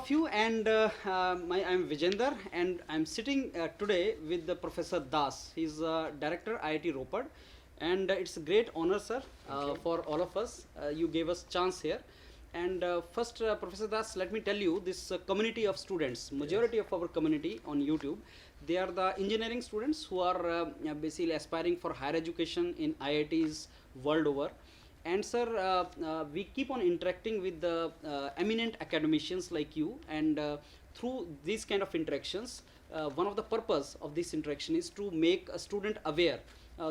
of you, and I'm Vijender, and I'm sitting today with the Professor Das. He's Director IIT Ropar, and it's a great honor, sir, for all of us. You gave us chance here. And first, Professor Das, let me tell you, this community of students, majority of our community on YouTube, they are the engineering students who are basically aspiring for higher education in IITs world over. And sir, we keep on interacting with the eminent academicians like you, and through these kind of interactions, one of the purpose of this interaction is to make a student aware,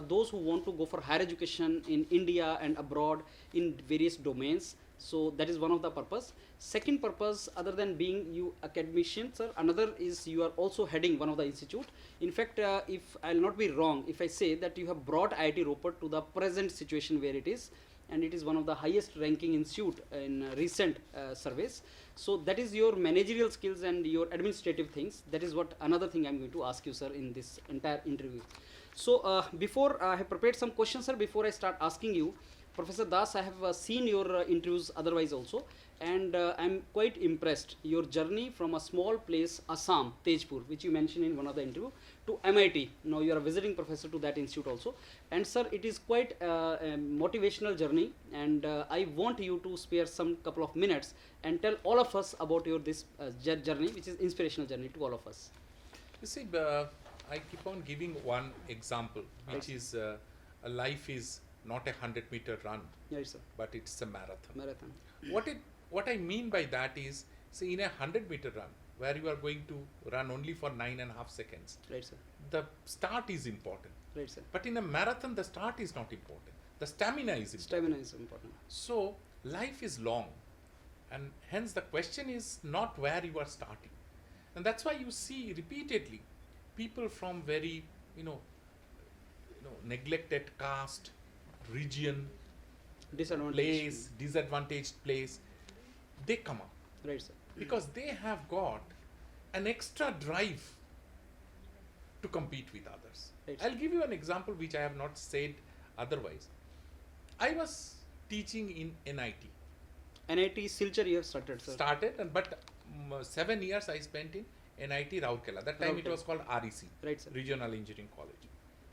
those who want to go for higher education in India and abroad in various domains. So that is one of the purpose. Second purpose, other than being you academician, sir, another is you are also heading one of the institute. In fact, if I'll not be wrong if I say that you have brought IIT Ropar to the present situation where it is, and it is one of the highest ranking institute in recent surveys. So that is your managerial skills and your administrative things. That is what another thing I'm going to ask you, sir, in this entire interview. So before I have prepared some questions, sir, before I start asking you, Professor Das, I have seen your interviews otherwise also, and I'm quite impressed. Your journey from a small place, Assam, Tejpur, which you mentioned in one of the interview, to MIT. Now you are a visiting professor to that institute also. And sir, it is quite a motivational journey, and I want you to spare some couple of minutes and tell all of us about your this journey, which is inspirational journey to all of us. You see, I keep on giving one example, which is a life is not a 100-meter run, Yes, sir. but it's a marathon. Marathon. What I mean by that is, see, in a 100-meter run, where you are going to run only for 9.5 seconds, Right, sir. the start is important. Right, sir. But in a marathon, the start is not important. The stamina is important. Stamina is important. So, life is long, and hence the question is not where you are starting. And that's why you see repeatedly people from very, neglected caste, region, disadvantaged place, they come up. Right, sir. Because they have got an extra drive to compete with others. Right. I'll give you an example which I have not said otherwise. I was teaching in NIT. NIT Silchar you have started, sir. But 7 years I spent in NIT Rourkela. That time it was called REC, Right, sir. Regional Engineering College.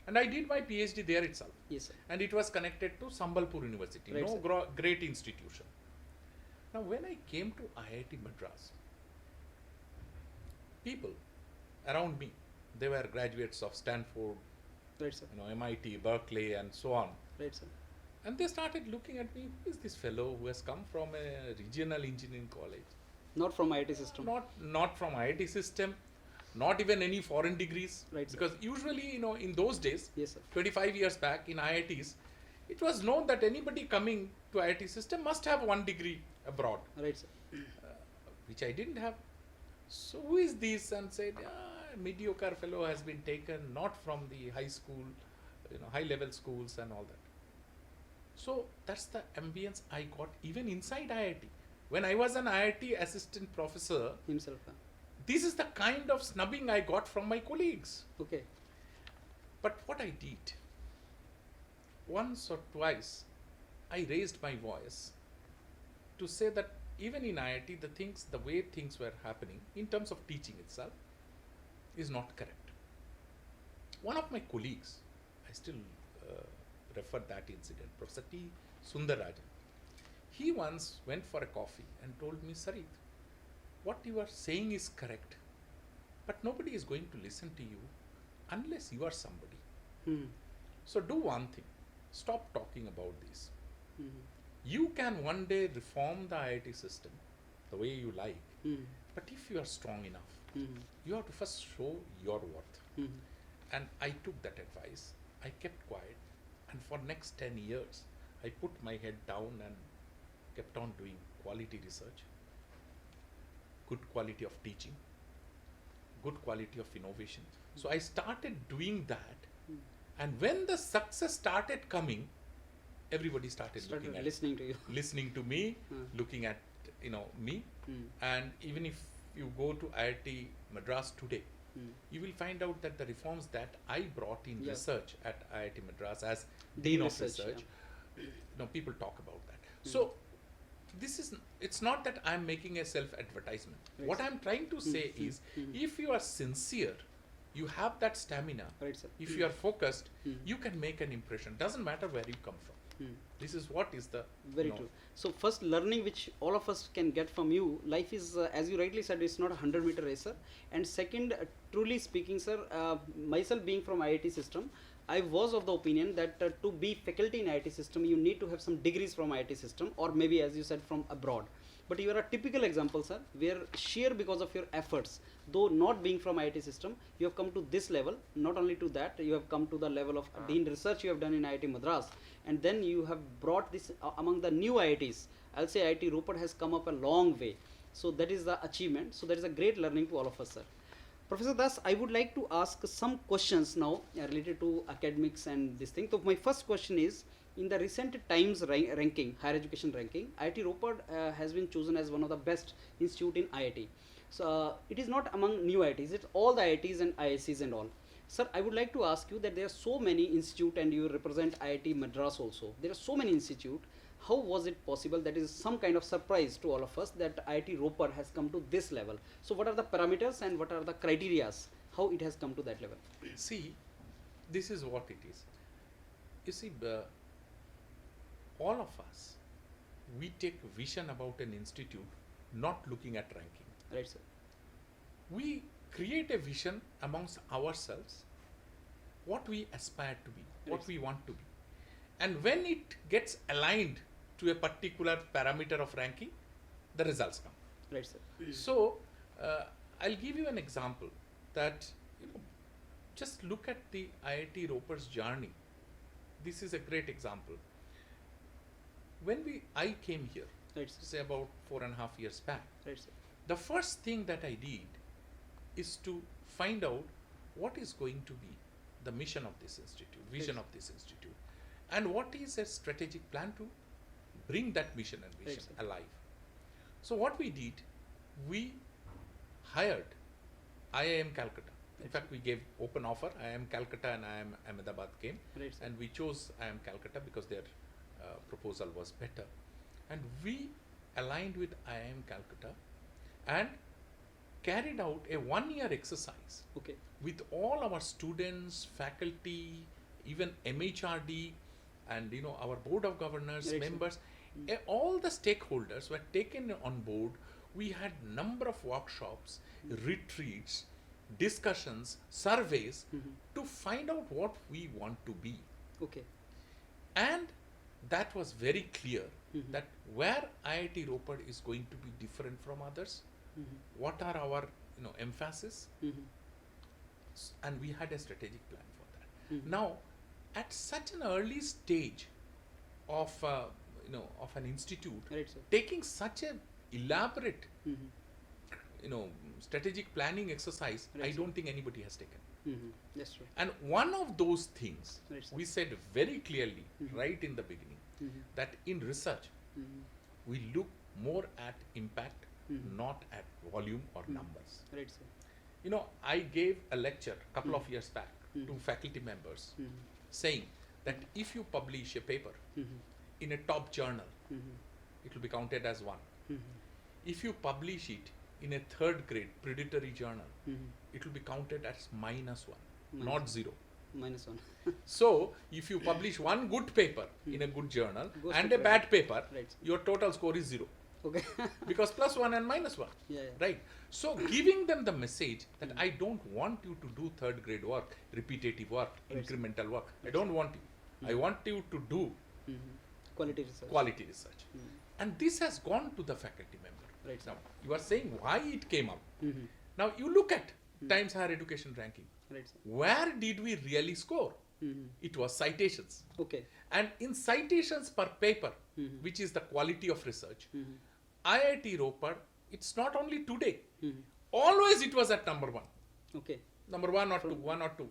And I did my PhD there itself. Yes, sir. And it was connected to Sambalpur University, Right, great institution. Now when I came to IIT Madras, people around me, they were graduates of Stanford, Right, sir. MIT, Berkeley and so on. Right, sir. And they started looking at me, who is this fellow who has come from a regional engineering college? Not from IIT system. Not from IIT system, not even any foreign degrees. Right, sir. Because usually, in those days, Yes, sir. 25 years back in IITs, it was known that anybody coming to IIT system must have 1 degree abroad, Right, sir. which I didn't have. So who is this? And said, mediocre fellow has been taken not from the high school, high level schools and all that. So that's the ambience I got even inside IIT. When I was an IIT assistant professor, Himself. this is the kind of snubbing I got from my colleagues. Okay. But what I did, once or twice, I raised my voice to say that even in IIT, the way things were happening in terms of teaching itself is not correct. One of my colleagues, I still refer that incident, Professor T. Sundarajan, he once went for a coffee and told me, Sarit, what you are saying is correct, but nobody is going to listen to you unless you are somebody. So do one thing, stop talking about this. You can one day reform the IIT system the way you like, but if you are strong enough, you have to first show your worth. And I took that advice, I kept quiet, and for next 10 years, I put my head down and kept on doing quality research, good quality of teaching, good quality of innovation. So I started doing that, and when the success started coming, everybody started looking at listening to you. Listening to me, looking at me. And even if you go to IIT Madras today, you will find out that the reforms that I brought in research at IIT Madras as Dean of Research, people talk about that. So it's not that I'm making a self-advertisement. Right, What sir. I'm trying to say is, if you are sincere, you have that stamina, Right, sir. if you are focused, you can make an impression. Doesn't matter where you come from. This is what is the Very true. So first learning which all of us can get from you, life is, as you rightly said, it's not a 100-meter race, sir. And second, truly speaking, sir, myself being from IIT system, I was of the opinion that to be faculty in IIT system, you need to have some degrees from IIT system, or maybe, as you said, from abroad. But you are a typical example, sir, where sheer because of your efforts, though not being from IIT system, you have come to this level. Not only to that, you have come to the level of Dean Research you have done in IIT Madras, and then you have brought this among the new IITs. I'll say IIT Ropar has come up a long way. So that is the achievement. So that is a great learning to all of us, sir. Professor Das, I would like to ask some questions now related to academics and this thing. So my first question is, in the recent Times ranking, higher education ranking, IIT Ropar has been chosen as one of the best institute in IIT. So it is not among new IITs, it's all the IITs and IISCs and all. Sir, I would like to ask you that there are so many institute and you represent IIT Madras also. There are so many institute. How was it possible? That is some kind of surprise to all of us that IIT Ropar has come to this level. So what are the parameters and what are the criterias? How it has come to that level? See, this is what it is. You see, all of us, we take vision about an institute not looking at ranking. Right, sir. We create a vision amongst ourselves, what we aspire to be, what we want to be. And when it gets aligned to a particular parameter of ranking, the results come. Right, sir. So, I'll give you an example that, just look at the IIT Ropar's journey. This is a great example. When I came here, Right, sir. say about 4.5 years back, Right, sir. the first thing that I did is to find out what is going to be the mission of this institute, vision of this institute, and what is a strategic plan to bring that mission and vision alive. So what we did, we hired IIM Calcutta. In fact, we gave open offer. IIM Calcutta and IIM Ahmedabad came, Right, sir. and we chose IIM Calcutta because their proposal was better. And we aligned with IIM Calcutta and carried out a 1-year exercise Okay. with all our students, faculty, even MHRD, and our board of governors, Right, sir. members, all the stakeholders were taken on board. We had number of workshops, retreats, discussions, surveys to find out what we want to be. Okay. And that was very clear that where IIT Ropar is going to be different from others, what are our emphasis, and we had a strategic plan for that. Now, at such an early stage of of an institute, Right, sir. taking such a elaborate strategic planning exercise, Right, I sir. don't think anybody has taken. That's true. And one of those things Right, sir. we said very clearly right in the beginning, that in research we look more at impact, not at volume or numbers. Right, sir. I gave a lecture a couple of years back to faculty members saying that if you publish a paper in a top journal, it will be counted as 1. If you publish it in a 3rd grade predatory journal, it will be counted as -1, not 0. -1. So, if you publish one good paper in a good journal Goes and to a bad paper, Right. your total score is 0. Okay. Because +1 and -1. Yeah. Right. So, giving them the message that I don't want you to do 3rd grade work, repetitive work, Right. incremental work. I don't want you. I want you to do Quality research. quality research. And this has gone to the faculty member. Right, sir. Now, you are saying why it came up. Now, you look at Times Higher Education ranking. Right, sir. Where did we really score? It was citations. Okay. And in citations per paper, which is the quality of research, IIT Ropar, it's not only today, always it was at number 1. Okay. Number 1 or 2, 1 or 2.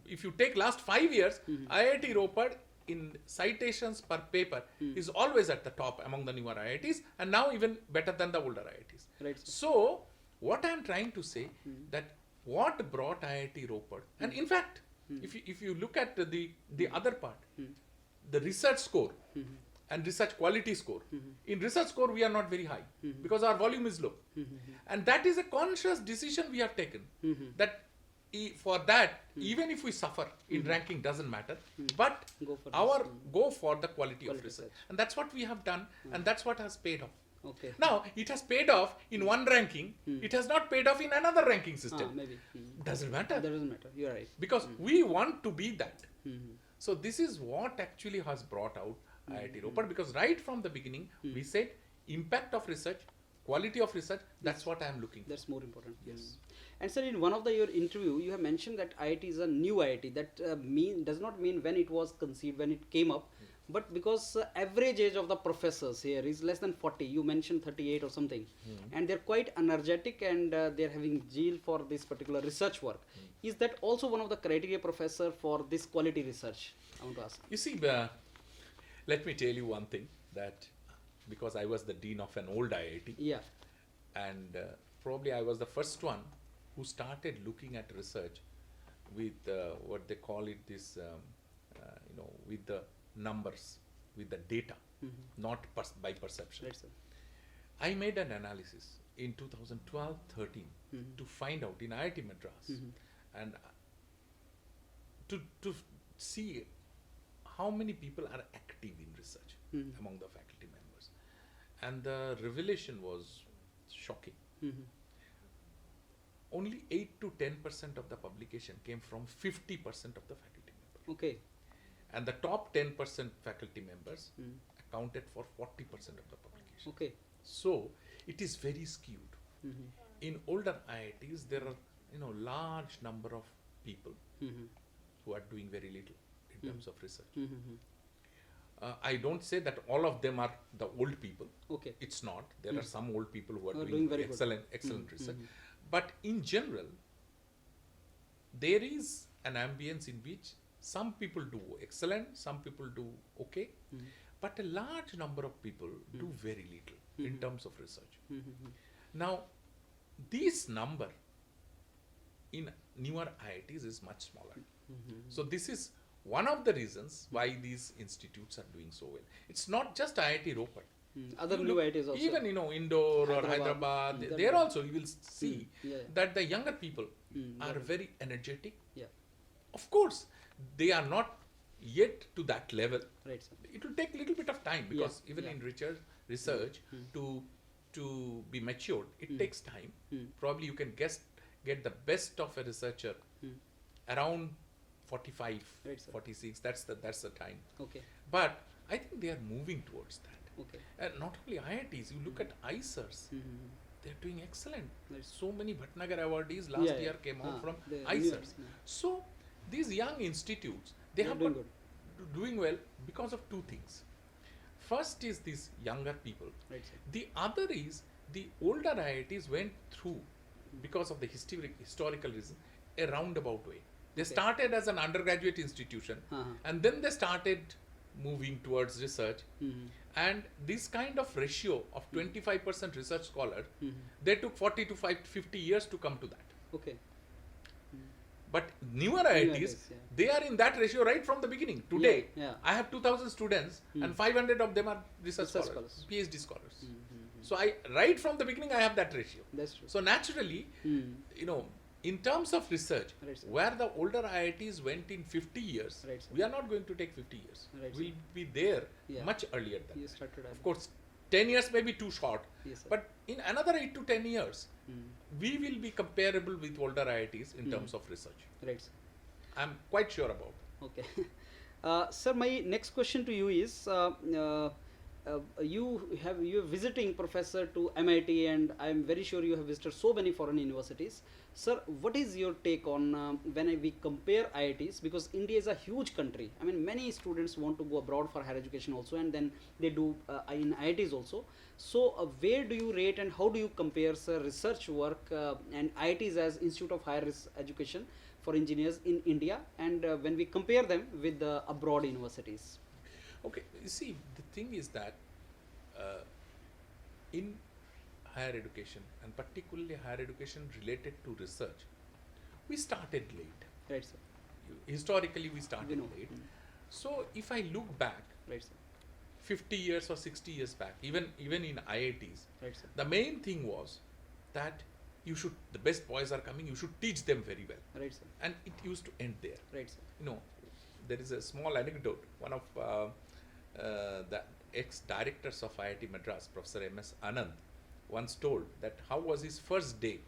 If you take last 5 years, IIT Ropar in citations per paper is always at the top among the newer IITs, and now even better than the older IITs. Right, sir. So, what I am trying to say that what brought IIT Ropar, and in fact, if you look at the other part, the research score and research quality score. In research score, we are not very high Mm-hmm. because our volume is low. And that is a conscious decision we have taken that for that, even if we suffer in ranking, doesn't matter, but Go for our this. go for the quality of Quality research. research. And that's what we have done, and that's what has paid off. Okay. Now, it has paid off in one ranking, it has not paid off in another ranking system. Maybe. Doesn't matter. That doesn't matter. You're right. Because we want to be that. Mm-hmm. So this is what actually has brought out IIT Ropar, because right from the beginning, we said impact of research, quality of research, that's what I am looking for. That's more important. Yes. And sir, in one of your interview, you have mentioned that IIT is a new IIT. That does not mean when it was conceived, when it came up, but because average age of the professors here is less than 40. You mentioned 38 or something, and they're quite energetic and they're having zeal for this particular research work. Is that also one of the criteria, professor, for this quality research? I want to ask. You see, let me tell you one thing, that because I was the dean of an old IIT, Yeah. and probably I was the first one who started looking at research with what they call it, this, with the numbers, with the data, not by perception. Right, sir. I made an analysis in 2012-13 to find out in IIT Madras and to see how many people are active in research among the faculty members. And the revelation was shocking. Only 8 to 10% of the publication came from 50% of the faculty members. Okay. And the top 10% faculty members accounted for 40% of the publication. Okay. So it is very skewed. In older IITs, there are large number of people who are doing very little in terms of research. I don't say that all of them are the old people. Okay. It's not. There are some old people who are Doing doing very good. excellent research. But in general, there is an ambience in which some people do excellent, some people do okay, but a large number of people do very little in terms of research. Now, this number in newer IITs is much smaller. So this is one of the reasons why these institutes are doing so well. It's not just IIT Ropar. Other You new look, IITs also. even Indore or Hyderabad, Hyderabad, there also you will see Yeah. that the younger people are Yeah. very energetic. Yeah. Of course, they are not yet to that level. Right, sir. It will take a little bit of time, because Yeah, even yeah. in research to be matured, it takes time. Probably you can get the best of a researcher around 45, Right, sir. 46. That's the time. Okay. But I think they are moving towards that. Okay. And not only IITs, you look at IISERs, they're doing excellent. Right. So many Bhatnagar awardees last year came out from IISERs. So these young institutes, they have doing got good. doing well because of two things. First is these younger people. Right, sir. The other is the older IITs went through, because of the historical reason, a roundabout way. They started as an undergraduate institution, and then they started moving towards research. And this kind of ratio of 25% research scholar, they took 40 to 50 years to come to that. Okay. But newer IITs, they are in that ratio right from the beginning. Today, Yeah. I have 2,000 students and 500 of them are research Research scholars, PhD scholars. So right from the beginning, I have that ratio. That's true. So naturally, in terms of research, Right, sir. where the older IITs went in 50 years, Right, sir. we are not going to take 50 years. Right, We'll be there Yeah. much earlier than You that. started. Of course, 10 years may be too short, Yes, sir. but in another 8 to 10 years, we will be comparable with older IITs in terms of research. Right, sir. I'm quite sure about it. Okay. Sir, my next question to you is, you are visiting professor to MIT, and I am very sure you have visited so many foreign universities. Sir, what is your take on when we compare IITs, because India is a huge country. I mean, many students want to go abroad for higher education also, and then they do in IITs also. So where do you rate and how do you compare, sir, research work and IITs as Institute of Higher Education for engineers in India, and when we compare them with the abroad universities? Okay, you see, the thing is that in higher education, and particularly higher education related to research, we started late. Right, sir. Historically, we started We know. late. So if I look back, Right, sir. 50 years or 60 years back, even in IITs, Right, sir. the main thing was that the best boys are coming, you should teach them very well. Right, sir. And it used to end there. Right, sir. There is a small anecdote. One of the ex-directors of IIT Madras, Professor M.S. Anand, once told that how was his first day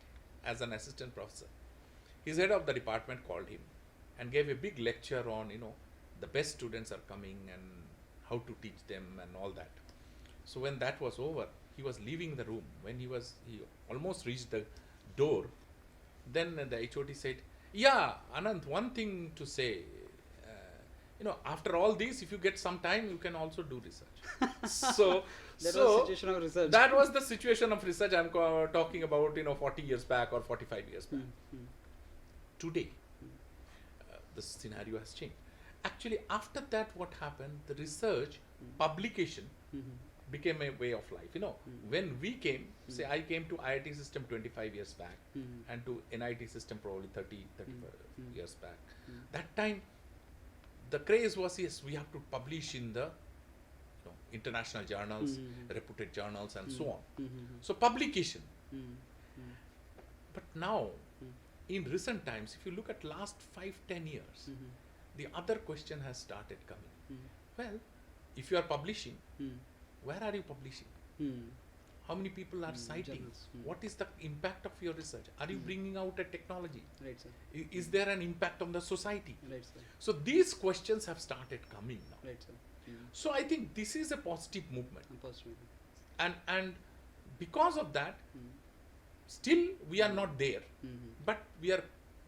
as an assistant professor. His head of the department called him and gave a big lecture on, the best students are coming and how to teach them and all that. So when that was over, he was leaving the room. When he almost reached the door, then the HOD said, "Yeah, Anand, one thing to say, after all this, if you get some time, you can also do research." So That was situation of research. that was the situation of research I'm talking about, 40 years back or 45 years back. Today, the scenario has changed. Actually, after that, what happened? The research, publication became a way of life. When we came, say I came to IIT system 25 years back and to NIT system probably 35 years back. That time, the craze was, yes, we have to publish in the international journals, reputed journals and so on. So publication. But now, in recent times, if you look at last 5-10 years, the other question has started coming. Well, if you are publishing, where are you publishing? How many people are citing? Journals. What is the impact of your research? Are you bringing out a technology? Right, sir. Is there an impact on the society? Right, sir. So these questions have started coming now. Right, sir. So I think this is a positive movement. Unfortunately. And because of that, still we are not there, but we are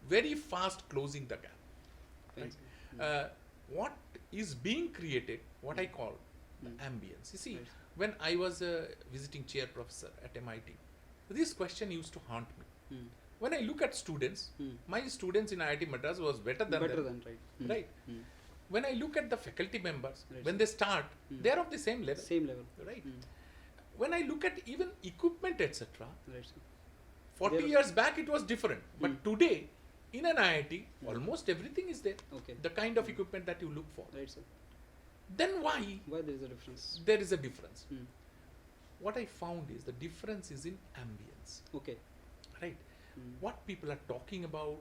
very fast closing the gap. Fine, Right? sir. What is being created, what I call the ambience. You see, Right. when I was a visiting chair professor at MIT, this question used to haunt me. When I look at students, my students in IIT Madras was better than Better them. than, right. Right. When I look at the faculty members, Right. when they start, they are of the same level. Same level. Right. When I look at even equipment, etc., Right, sir. 40 There- years back it was different. But today, in an IIT, almost everything is there. Okay. The kind of equipment that you look for. Right, sir. Then why Why there is a difference? there is a difference? Hmm. What I found is the difference is in ambience. Okay. Right. What people are talking about,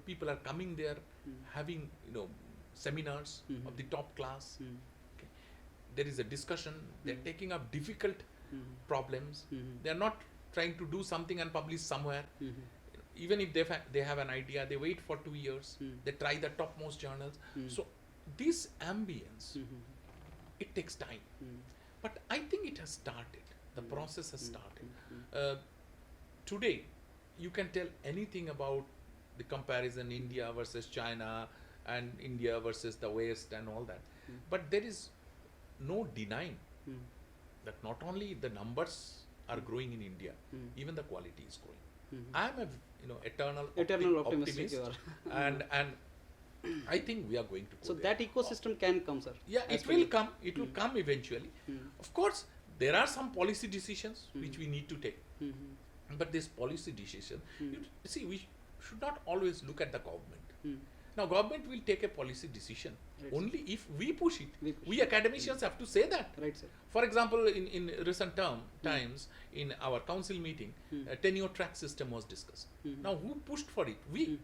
people are coming there, having, seminars of the top class. Okay. There is a discussion. They're taking up difficult problems. They're not trying to do something and publish somewhere. Even if they have an idea, they wait for 2 years. They try the topmost journals. So this ambience, it takes time. But I think it has started. The process has started. Today, you can tell anything about the comparison India versus China and India versus the West and all that. But there is no denying that not only the numbers are growing in India, even the quality is growing. I am a eternal optimistic you are. and I think we are going to go So there. that ecosystem can come, sir. Yeah, as it per will you. come. It will come eventually. Of course, there are some policy decisions which we need to take. But this policy decision, you see, we should not always look at the government. Now, government will take a policy decision Right, only if we push it. We push We it. academicians have to say that. Right, sir. For example, in recent times, in our council meeting, a tenure track system was discussed. Now, who pushed for it? We.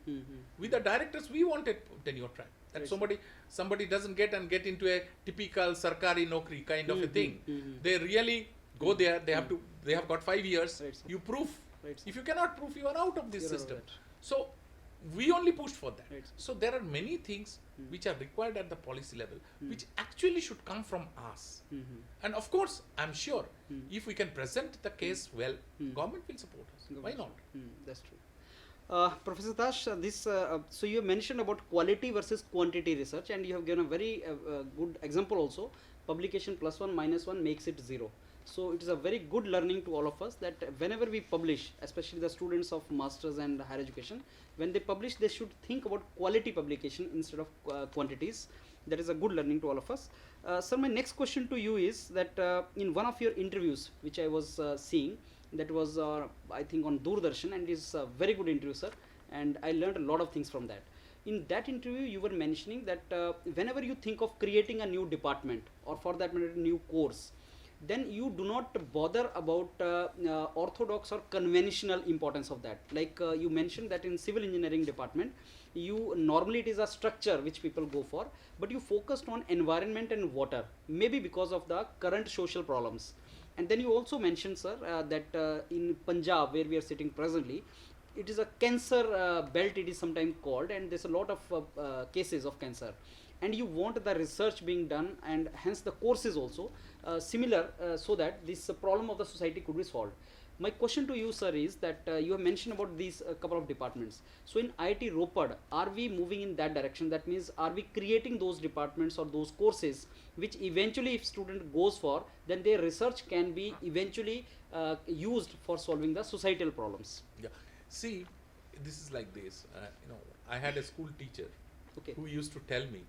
We the directors, we wanted tenure track. That Right, somebody doesn't get into a typical sarkari nokri kind of a thing. They really go there. They have got 5 years. Right, sir. You prove. Right, sir. If you cannot prove, you are out of this You're out of system. that. So we only pushed for that. Right, sir. So there are many things which are required at the policy level, which actually should come from us. And of course, I'm sure if we can present the case well, government will support us. Why not? That's true. Professor Dash, so you mentioned about quality versus quantity research, and you have given a very good example also. Publication +1 -1 makes it 0. So it is a very good learning to all of us that whenever we publish, especially the students of masters and higher education, when they publish, they should think about quality publication instead of quantities. That is a good learning to all of us. Sir, my next question to you is that in one of your interviews, which I was seeing, that was I think on Doordarshan, and it is a very good interview, sir, and I learned a lot of things from that. In that interview, you were mentioning that whenever you think of creating a new department or for that matter, a new course, then you do not bother about orthodox or conventional importance of that. Like you mentioned that in civil engineering department, you normally it is a structure which people go for, but you focused on environment and water, maybe because of the current social problems. And then you also mentioned, sir, that in Punjab, where we are sitting presently, it is a cancer belt, it is sometimes called, and there's a lot of cases of cancer. And you want the research being done, and hence the courses also similar, so that this problem of the society could be solved. My question to you, sir, is that you have mentioned about these couple of departments. So in IIT Ropar, are we moving in that direction? That means, are we creating those departments or those courses which eventually, if student goes for, then their research can be eventually used for solving the societal problems? Yeah. See, this is like this. I had a school teacher Okay. who used to tell me,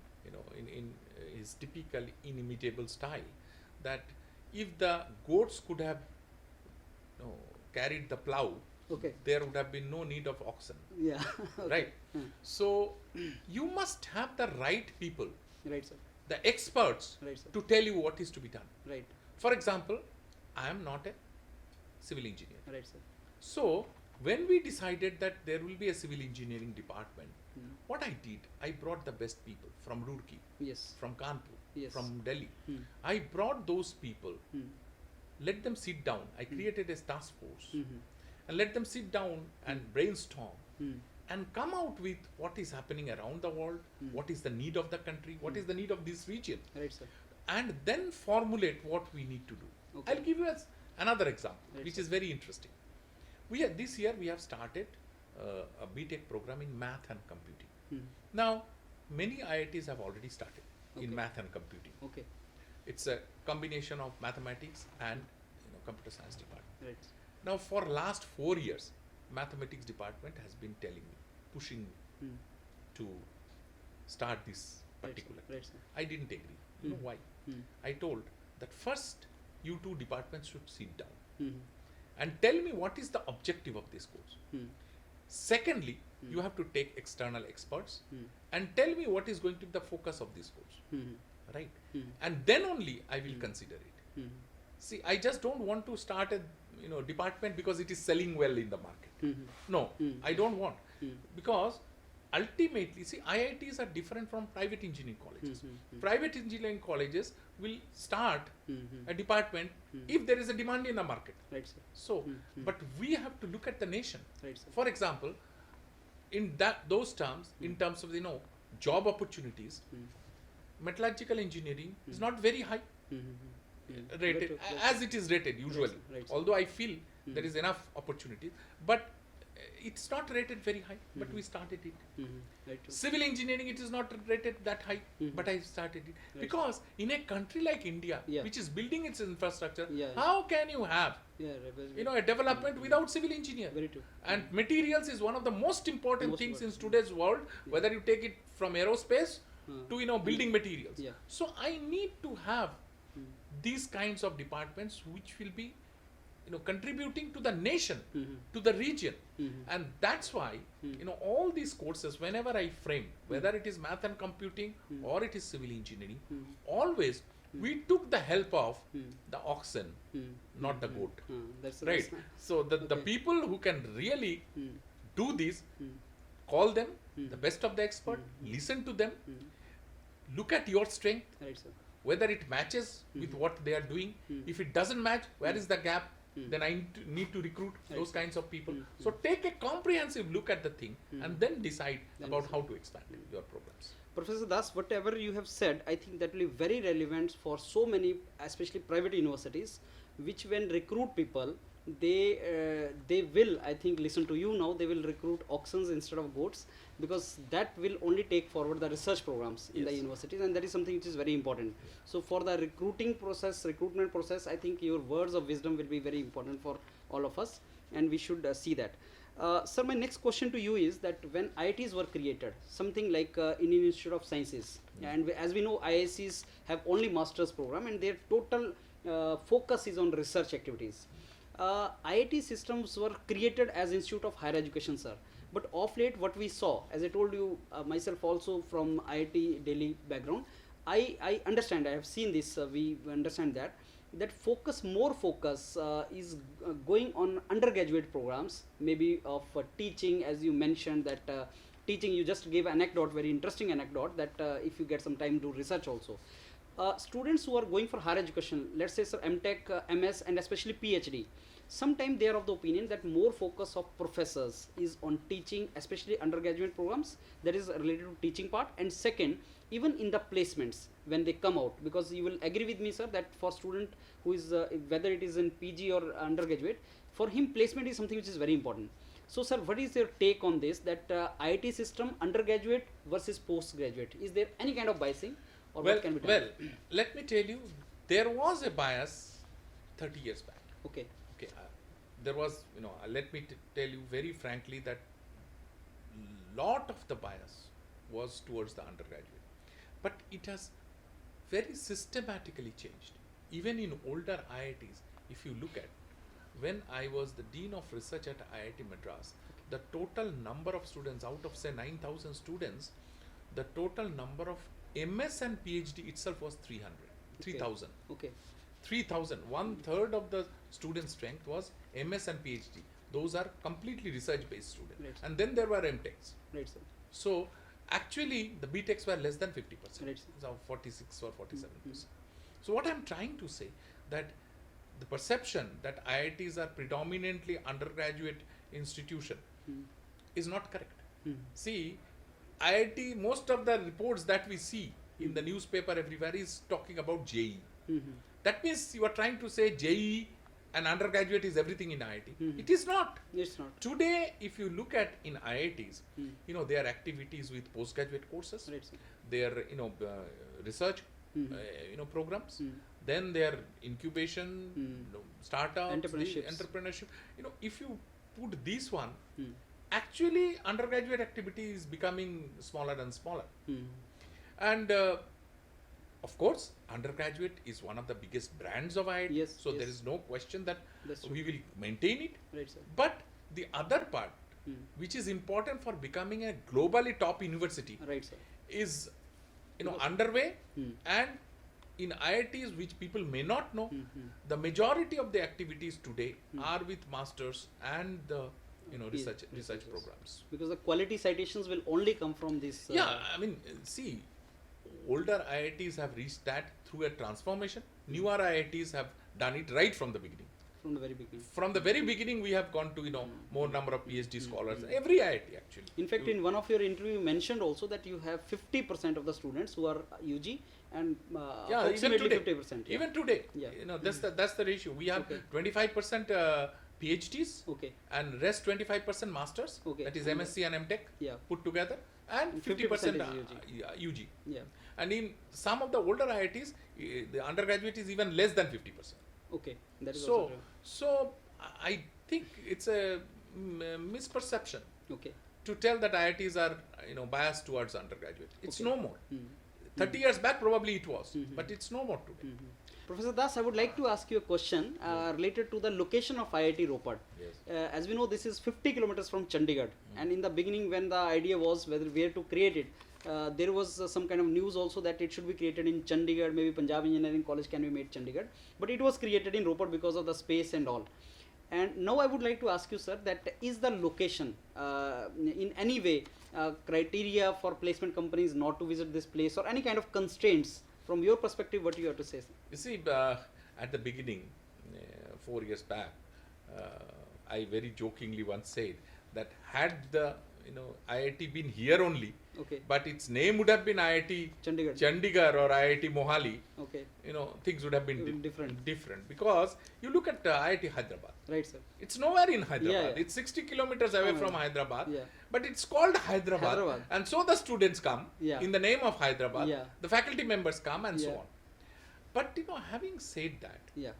in his typical inimitable style, that if the goats could have carried the plow, Okay. there would have been no need of oxen. Yeah. Okay. Right? So, you must have the right people, Right, sir. the experts, Right, sir. to tell you what is to be done. Right. For example, I am not a civil engineer. Right, sir. So, when we decided that there will be a civil engineering department, what I did, I brought the best people from Roorkee, Yes. from Kanpur, Yes. from Delhi. Hmm. I brought those people, Hmm. let them sit down. I created a task force Mhm. and let them sit down and brainstorm Hmm. and come out with what is happening around the world, what is the need of the country, what is the need of this region, Right, sir. and then formulate what we need to do. Okay. I'll give you another example, Right, which sir. is very interesting. This year we have started a BTech program in math and computing. Hmm. Now, many IITs have already started Okay. in math and computing. Okay. It's a combination of mathematics and computer science department. Right. Now, for last 4 years, mathematics department has been telling me, pushing me Hmm. to start this Right, sir. particular. Right, sir. I didn't agree. You know why? Hmm. I told that first you two departments should sit down Hmm. and tell me what is the objective of this course. Hmm. Secondly, you have to take external experts Hmm. and tell me what is going to be the focus of this course, Hmm. right? Hmm. And then only I will consider it. Hmm. See, I just don't want to start a department because it is selling well in the market. Hmm. No, Hmm. I don't want, Hmm. because ultimately, see, IITs are different from private engineering colleges. Private engineering colleges will start Hmm. a department if there is a demand in the market. Right, sir. So, but we have to look at the nation. Right, sir. For example, in those terms, in terms of job opportunities, metallurgical engineering is not very high rated, Right, right. as it is rated usually. sir. Right, sir. Although I feel there is enough opportunity, but it's not rated very high. But we started it. Right, sir. Civil engineering, it is not rated that high, but I started it. Right. Because in a country like India, Yeah. which is building its infrastructure, Yeah. how can you have Yeah, right, a development without civil engineer? very true. And materials is one of the most important Most things in important. today's world, whether you take it from aerospace to building materials. Yeah. So I need to have these kinds of departments which will be contributing to the nation, to the region. And that's why all these courses, whenever I frame, whether it is math and computing or it is civil engineering, always we took the help of the oxen, not the goat. That's Right. So the Okay. people who can really do this, call them the best of the expert, listen to them, look at your strength, Right, sir. whether it matches with what they are doing. If it doesn't match, where is the gap? Then I need to recruit those kinds of people. So take a comprehensive look at the thing and then decide Then about decide. how to expand your programs. Professor Das, whatever you have said, I think that will be very relevant for so many, especially private universities, which when recruit people, they will, I think, listen to you now, they will recruit oxens instead of goats, because that will only take forward the research programs in the Yes. universities, and that is something which is very important. So for the recruitment process, I think your words of wisdom will be very important for all of us, and we should see that. Sir, my next question to you is that when IITs were created, something like Indian Institute of Sciences, and as we know, IIScs have only master's program, and their total focus is on research activities. IIT systems were created as Institute of Higher Education, sir. But of late, what we saw, as I told you, myself also from IIT Delhi background, I understand, I have seen this, we understand that more focus is going on undergraduate programs, maybe of teaching, as you mentioned that teaching, you just gave anecdote, very interesting anecdote, that if you get some time to research also. Students who are going for higher education, let's say sir, MTech, MS, and especially PhD, sometimes they are of the opinion that more focus of professors is on teaching, especially undergraduate programs, that is related to teaching part. And second, even in the placements when they come out, because you will agree with me sir that for student who is whether it is in PG or undergraduate, for him placement is something which is very important. So sir, what is your take on this, that IIT system undergraduate versus postgraduate, is there any kind of biasing, or what can be done? Well, let me tell you, there was a bias 30 years back. Okay. Okay, there was, let me tell you very frankly that lot of the bias was towards the undergraduate, but it has very systematically changed. Even in older IITs, if you look at, when I was the Dean of Research at IIT Madras, the total number of students, out of say 9,000 students, the total number of MS and PhD itself was 3,000. Okay. 3,000, 1/3 of the student strength was MS and PhD. Those are completely research-based students. Right. And then there were MTechs. Right sir. So actually the BTechs were less than 50%. Right, sir. So 46 or 47%. So what I'm trying to say, that the perception that IITs are predominantly undergraduate institution is not correct. See, IIT, most of the reports that we see in the newspaper everywhere is talking about JEE. That means you are trying to say JEE and undergraduate is everything in IIT. It is not. It's not. Today, if you look at in IITs, there are activities with postgraduate courses, Right, sir. there research, programs, then their incubation, startups, entrepreneurship. If you put this one, actually undergraduate activity is becoming smaller and smaller. And of course, undergraduate is one of the biggest brands of IIT. Yes, so yes. there is no question that That's true. we will maintain it. Right, sir. But the other part, which is important for becoming a globally top university, Right, sir. is underway. And in IITs, which people may not know, the majority of the activities today are with masters and the research yes. programs. Because the quality citations will only come from this. Yeah, I mean, see, older IITs have reached that through a transformation. Newer IITs have done it right from the beginning. From the very beginning. From the very beginning, we have gone to more number of PhD scholars. Every IIT actually. In fact, in one of your interview, you mentioned also that you have 50% of the students who are UG and approximately 50%. Yeah. Even today, Yeah. That's the ratio. We have 25% PhDs, Okay. and rest 25% masters. Okay. That is MSc and MTech Yeah. put together, and 50% UG. Yeah. And in some of the older IITs, the undergraduate is even less than 50%. Okay. That is also true. So I think it's a misperception Okay. to tell that IITs are biased towards undergraduate. It's Okay. no more. 30 years back probably it was, but it's no more today. Professor Das, I would like to ask you a question related to the location of IIT Ropar. Yes. As we know, this is 50 kilometers from Chandigarh, and in the beginning, when the idea was where to create it, there was some kind of news also that it should be created in Chandigarh, maybe Punjab Engineering College can be made Chandigarh, but it was created in Ropar because of the space and all. And now I would like to ask you, sir, that is the location in any way criteria for placement companies not to visit this place, or any kind of constraints? From your perspective, what you have to say, sir? You see, at the beginning, 4 years back, I very jokingly once said that had the IIT been here only, Okay. but its name would have been IIT Chandigarh. or IIT Mohali, Okay. things would have been Different. because you look at IIT Hyderabad. Right, sir. It's nowhere in Hyderabad. Yeah. It's 60 kilometers away from Hyderabad. Yeah. But it's called Hyderabad. And so the students come Yeah. in the name of Hyderabad. Yeah. The faculty members come and so Yeah. on. But having said that, Yeah.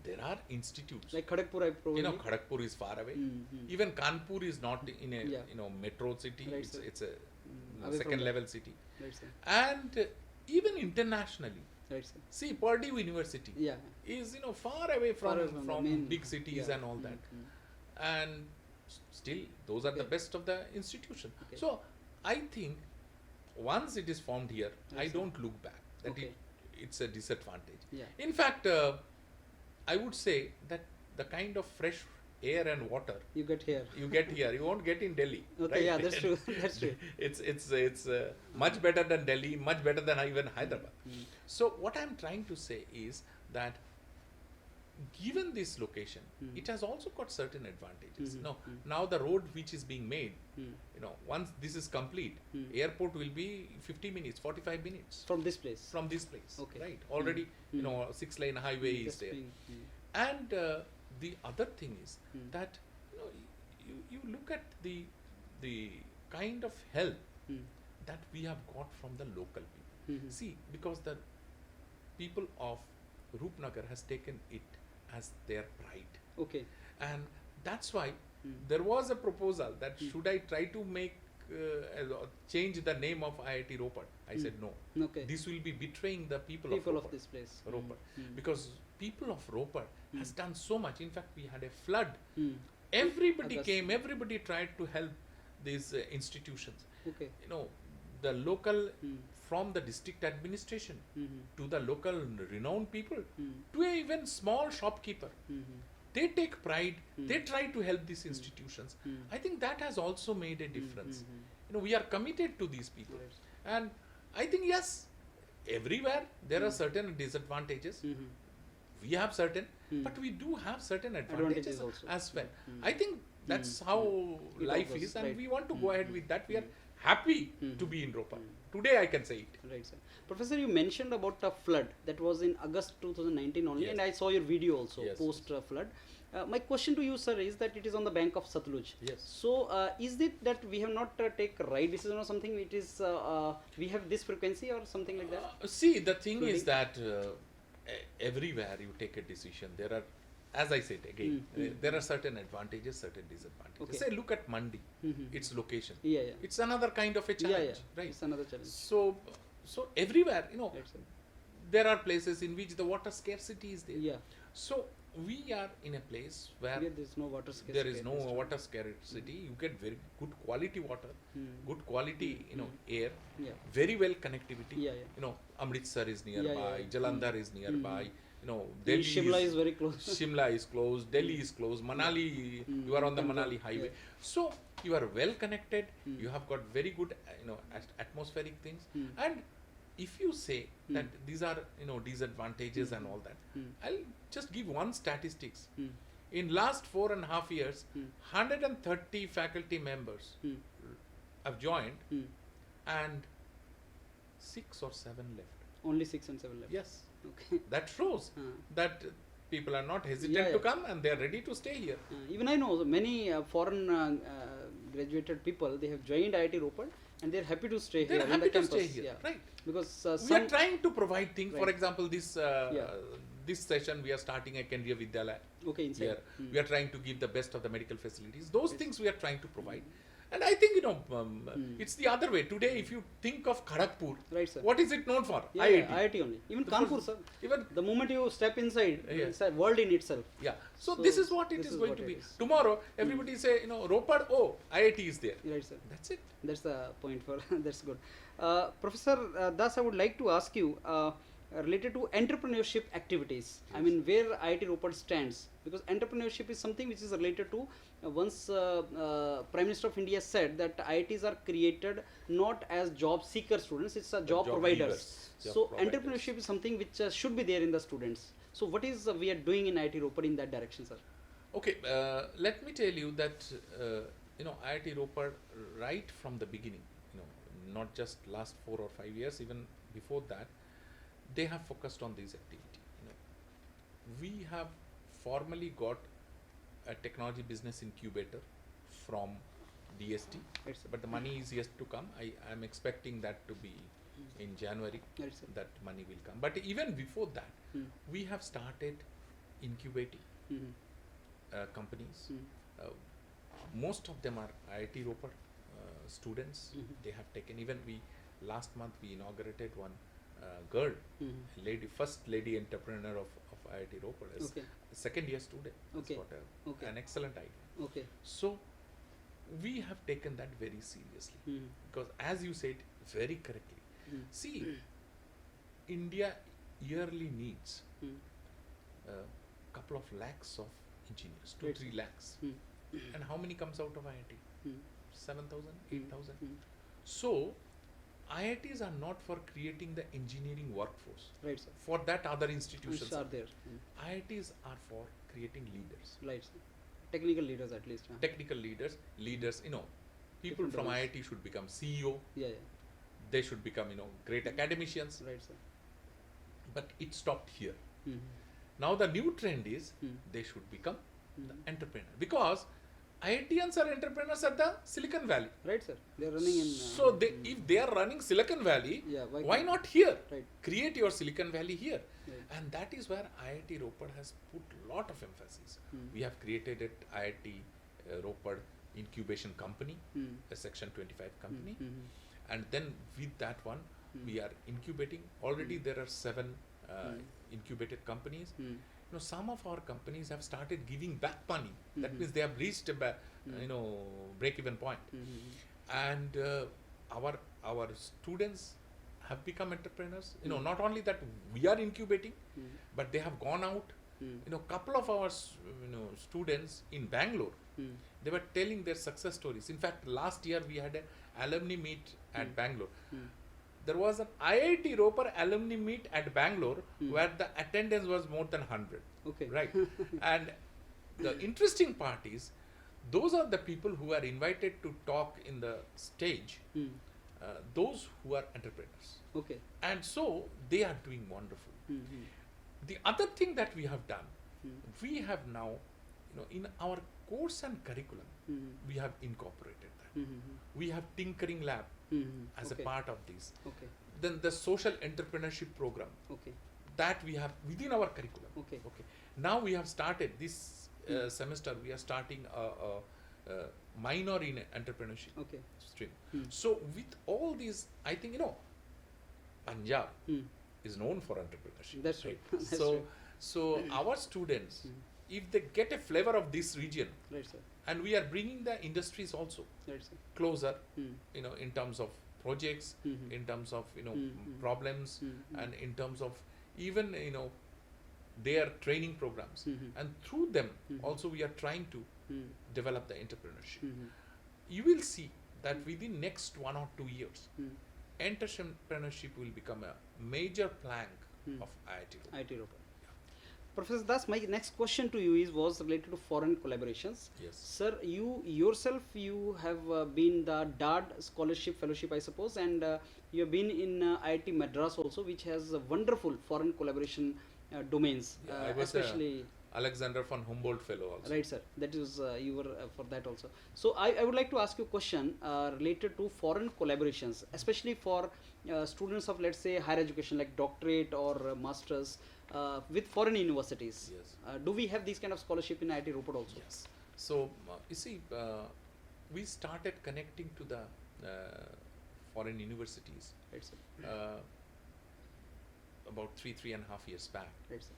there are institutes. Like Kharagpur, I probably. Kharagpur is far away. Mm-hmm. Even Kanpur is not in a Yeah. metro city. Right, it's sir. it's a Away from second that. level city. Right, sir. And even internationally, Right, sir. see, Purdue University Yeah. is far away Far away from the from main- big cities yeah. and all that. Mm-hmm. And still those are the Okay. best of the institution. Okay. So I think once it is formed here, Right, I sir. don't look back. That Okay. it's a disadvantage. Yeah. In fact, I would say that the kind of fresh air and water You get here. you get here, you won't get in Delhi. Okay, right? yeah, that's true. That's true. It's much better than Delhi, much better than even Hyderabad. Mm. So what I'm trying to say is that given this location, Mm. it has also got certain advantages. Mhm, No, mm. now the road which is being made, Mm. once this is complete, Mm. airport will be 50 minutes, 45 minutes From this place. from this place. Okay. Right? Already, Mm. 6-lane highway is Just there. being- And the other thing is Mm. that you look at the kind of help Mm. that we have got from the local people. Mhm. See, because the people of Rupnagar has taken it as their pride, Okay. and that's why Mm. there was a proposal that Mm. should I try to make change the name of IIT Ropar. I Mm. said no. Okay. This will be betraying the people, People of of Ropar. this place. Ropar. Mm. Because people of Ropar has Mm. done so much. In fact, we had a flood. Mm. Everybody August. came. Everybody tried to help these institutions. Okay. The local, Mm. from the district administration Mhm. to the local renowned people Mm. to a even small shopkeeper, Mhm. they take pride. Mm. They try to help these institutions. Mm. I think that has also made a difference. Mhm. We are committed to these people, Right. and I think yes, everywhere there are Mm. certain disadvantages. Mhm. We have certain, Mm. but we do have certain Advantages advantages also. as well. Mm. I think that's Mm. how It life offers, is, and right. we want to Mm. go ahead Mm. with that. We are Mm. happy Mm. to be in Ropar. Mm. Today I can say it. Right, sir. Professor, you mentioned about a flood that was in August 2019 only, Yes. and I saw your video also Yes, post flood. My question to you, sir, is that it is on the bank of Satluj. Yes. So, is it that we have not take right decision or something? It is we have this frequency or something like that? See, the thing Flooding? is that everywhere you take a decision, there are, as I said again, there are certain advantages, certain disadvantages. Okay. Say, look at Mandi, Mhm. its location. Yeah, yeah. It's another kind of a challenge, Yeah. right? It's another challenge. So everywhere, Right, sir. there are places in which the water scarcity is there. Yeah. So we are in a place where Here there is no water scarcity. there is no at least. water scarcity. You get very good quality water, Mm. good quality, air, Yeah. very well connectivity. Yeah, yeah. Amritsar is Yeah, nearby, yeah. Jalandhar is nearby. Delhi Shimla is very close. Shimla is closed, Delhi is closed, Manali, you are on the Control, Manali highway. yeah. So you are well connected, Mm. you have got very good, atmospheric things. Mm. And if you say Mm. that these are, disadvantages and all that, Mm. I'll just give one statistics. Mm. In last 4.5 years, Mm. 130 faculty members Mm. have joined, Mm. and 6 or 7 left. Only 6 and 7 left. Yes, Okay. that shows that people are not hesitant Yeah, to yeah. come, and they are ready to stay here. Even I know many foreign graduated people, they have joined IIT Ropar and they are happy to stay They here are in happy the to campus. stay here, Yeah. right? Because We some are trying to provide things. For Right. example, this Yeah. this session we are starting a Kendriya Vidyalaya okay inside. here. Mm. We are trying to give the best of the medical facilities. Those Yes. things we are trying to provide. And I think Mm. it's the other way. Today, if you think of Kharagpur, Right, sir. what is it known for? Yeah, IIT. yeah, IIT only. Even The Kanpur, first- sir. Even The moment you step inside, Yeah. it's a world in itself. yeah. So, So this is what it this is is going what to it be. is. Tomorrow, everybody say, Ropar, oh, IIT is there. Right, sir. That's it. That's the point for that's good. Professor Das, I would like to ask you related to entrepreneurship activities. I Yes. mean, where IIT Ropar stands, because entrepreneurship is something which is related to once Prime Minister of India said that IITs are created not as job seeker students, it's a The job providers. givers, job So providers. entrepreneurship is something which should be there in the students. So what is we are doing in IIT Ropar in that direction, sir? Okay, let me tell you that IIT Ropar, right from the beginning, not just last 4 or 5 years, even before that, they have focused on this activity. We have formally got a technology business incubator from DST, Right, sir. but the money is yet to come. I am expecting that to be in January. Right, sir. That money will come. But even before that, Mm. we have started incubating Mhm. companies. Mm. Most of them are IIT Ropar students. Mhm. They have taken, even last month we inaugurated one girl, Mhm. first lady entrepreneur of IIT Ropar as Okay. second year student. Okay. Has got Okay. an excellent idea. Okay. So we have taken that very seriously Mm. because, as you said very correctly, Mm. see, India yearly needs Mm. a couple of lakhs of engineers, Right, 2-3 sir. lakhs. Mm. And how many comes out of IIT? Mm. 7,000, Mm. 8,000. Mm. So, IITs are not for creating the engineering workforce. Right, sir. For that, other institutions Which are there. IITs are for creating leaders, Right, sir. Technical leaders at least. technical leaders, people Different from domains. IIT should become CEO, Yeah, they should become, great academicians, Right, sir. but it stopped here. Mm. Now the new trend is they should become the entrepreneur, because IITians are entrepreneurs at the Silicon Valley. Right, sir. They are running in. So if they are running Silicon Valley, Yeah, why can't- not here? Right. Create your Silicon Valley here. Right. And that is where IIT Ropar has put a lot of emphasis. Mm. We have created at IIT Ropar incubation company, Mm. a Section 25 company. Mm. And then with that one, we are incubating. Already there are 7 incubated companies. Mm. Some of our companies have started giving back money. That Mhm. means they have reached a break-even point. Mm. And our students have become entrepreneurs. Not only that we are incubating, Mm. but they have gone out. Mm. Couple of our students in Bangalore, Mm. they were telling their success stories. In fact, last year we had an alumni meet at Bangalore. Mm. There was an IIT Ropar alumni meet at Bangalore where the attendance was more than 100. Okay. Right. And the interesting part is, those are the people who are invited to talk in the stage, Mm. those who are entrepreneurs. Okay. And so they are doing wonderful. Mm. The other thing that we have done, Mm. we have now, in our course and curriculum, Mm. we have incorporated that. Mm. We have tinkering lab as Okay. a part of this. Okay. Then the social entrepreneurship program, Okay. that we have within our curriculum. Okay. Now we have started this semester. We are starting a minor in entrepreneurship Okay. stream. Mm. So with all these, I think Punjab Mm. is known for entrepreneurship. That's right. That's so right. so our students, if they get a flavor of this region, Right, sir. and we are bringing the industries also Right, sir. closer, Mm. in terms of projects, Mhm. in terms of Mhm. problems, Mhm. and in terms of even their training programs, Mhm. and through them Mhm. also we are trying to Mm. develop the entrepreneurship. Mhm. You will see that within next 1 or 2 years, Mm. entrepreneurship will become a major plank Mm. of IIT. IIT Ropar. Professor Das, my next question to you was related to foreign collaborations. Yes. Sir, you yourself, you have been the DARD scholarship fellowship, I suppose, and you have been in IIT Madras also, which has wonderful foreign collaboration domains, Yeah, I was especially. Alexander von Humboldt Fellow also. Right, sir. That is, you were for that also. So I would like to ask you a question related to foreign collaborations, especially for students of, let's say, higher education like doctorate or masters with foreign universities. Yes. Do we have these kind of scholarship in IIT Ropar also? Yes. So you see, we started connecting to the foreign universities Right, sir. about 3.5 years back. Right, sir.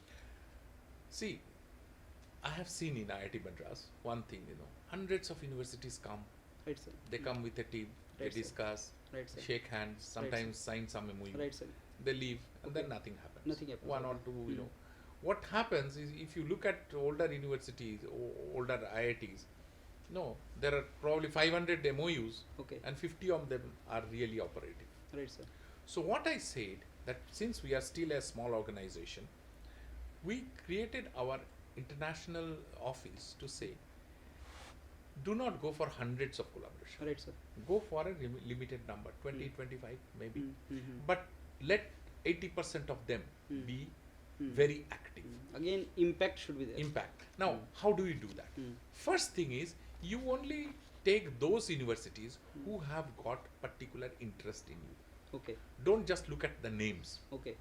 See, I have seen in IIT Madras one thing, hundreds of universities come, Right, sir. they come with a team, they Right, sir. discuss, Right, sir. shake hands, sometimes sign some MOU, Right, sir. they leave, and then Okay. nothing happens. Nothing happens, One or okay. two, What happens is, if you look at older universities, older IITs, there are probably 500 MOUs, Okay. and 50 of them are really operative. Right, sir. So what I said, that since we are still a small organization, we created our international office to say, do not go for hundreds of collaboration. Right, sir. Go for a limited number, 20, 25 maybe. Mm-hmm. But let 80% of them be very active. Again, impact should be there. Impact. Now, how do you do that? First thing is, you only take those universities who have got particular interest in you. Okay. Don't just look at the names. Okay.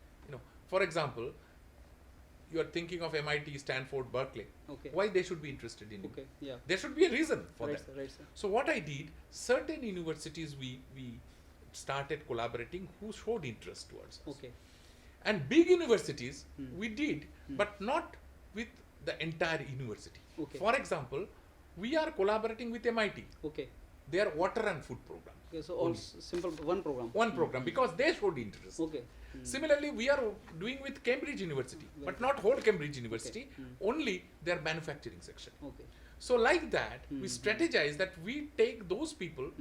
For example, you are thinking of MIT, Stanford, Berkeley. Okay. Why they should be interested in you? Okay. Yeah. There should be a reason for Right, that. sir. Right, sir. So what I did, certain universities we started collaborating who showed interest towards us. Okay. And big universities we did, but not with the entire university. Okay. For example, we are collaborating with MIT. Okay. their water and food program. Okay, so all Only. simple one program. One program, because they showed interest. Okay. Similarly, we are doing with Cambridge University, but not whole Cambridge University, only their manufacturing section. Okay. So like that, we strategize that we take those people,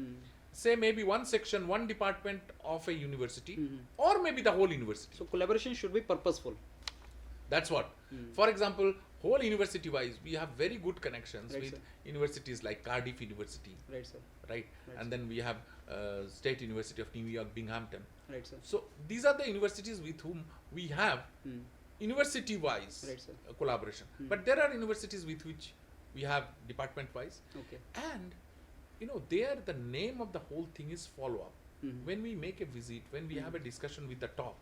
say maybe one section, one department of a university, or maybe the whole university. So collaboration should be purposeful. That's what. For example, whole university wise, we have very good connections Right, with sir. universities like Cardiff University, Right, sir. right? Right, And then we have State University of New York, Binghamton. Right, sir. So these are the universities with whom we have university wise Right, sir. collaboration. But there are universities with which we have department wise. Okay. And there the name of the whole thing is follow up. When we make a visit, when we have a discussion with the top,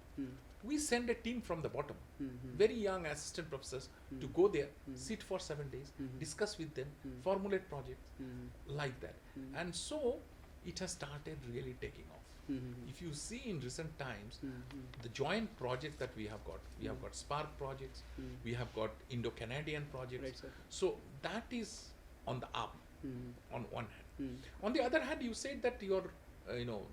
we send a team from the bottom, very young assistant professors, to go there, sit for 7 days, discuss with them, formulate projects, like that. And so it has started really taking off. If you see in recent times, the joint projects that we have got Spark projects, we have got Indo-Canadian projects. Right, sir. So that is on the up, on one hand. On the other hand, you said that your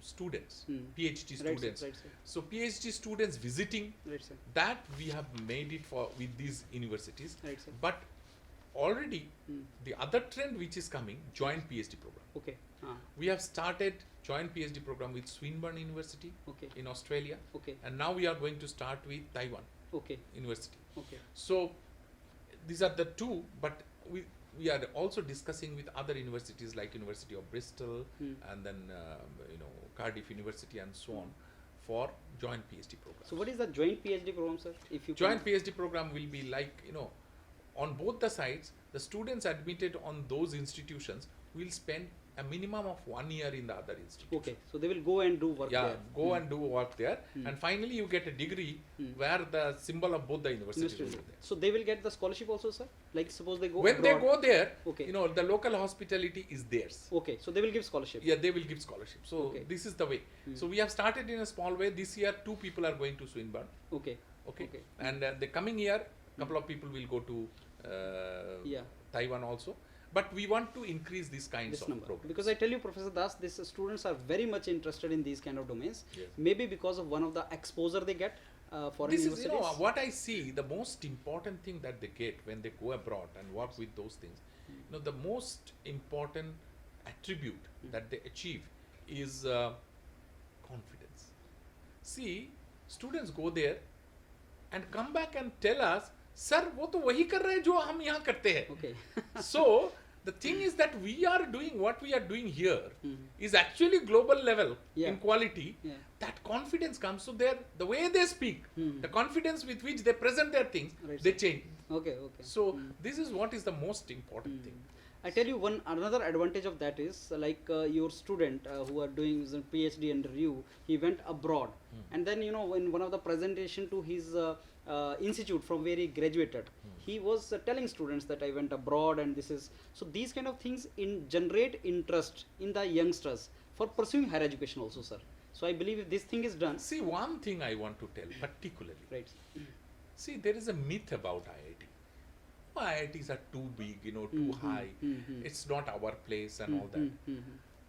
students, PhD Right, sir. students. Right, sir. So PhD students visiting, Right, sir. that we have made it for with these universities. Right, sir. But already the other trend which is coming, joint PhD program. Okay. We have started joint PhD program with Swinburne University Okay. in Australia, Okay. and now we are going to start with Taiwan Okay. University. Okay. So these are the two, but we are also discussing with other universities like University of Bristol and then Cardiff University and so on for joint PhD program. So what is the joint PhD program, sir? If you Joint PhD program will be like, on both the sides, the students admitted on those institutions will spend a minimum of 1 year in the other institution. Okay, so they will go and do work Yeah, there. go and do work there, and finally you get a degree where the symbol of both the universities will be there. So they will get the scholarship also, sir? Like suppose they go When they abroad. go there, Okay. the local hospitality is theirs. Okay, so they will give scholarship. Yeah, they will give scholarship. So Okay. this is the way. So we have started in a small way. This year, 2 people are going to Swinburne. Okay. Okay. Okay. And the coming year, couple of people will go to Yeah. Taiwan also. But we want to increase these kinds This of number. programs. Because I tell you, Professor Das, these students are very much interested in these kind of domains. Yes. Maybe because of one of the exposure they get foreign This is, universities. what I see, the most important thing that they get when they go abroad and work with those things, the most important attribute that they achieve is confidence. See, students go there and come back and tell us, sir, वो तो वही कर रहे हैं जो हम यहाँ करते हैं. Okay. So the thing is that we are doing what we are doing here is actually global level in quality. Yeah. That confidence comes. So the way they speak, the confidence with which they present their things, Right, they sir. change. Okay, okay. So this is what is the most important thing. I tell you another advantage of that is like your student who are doing his PhD under you, he went abroad, and then in one of the presentation to his institute from where he graduated, he was telling students that I went abroad and this is so these kind of things generate interest in the youngsters for pursuing higher education also, sir. So I believe if this thing is done. See, one thing I want to tell particularly. Right. See, there is a myth about IIT. IITs are too big, too high. It's not our place and all that,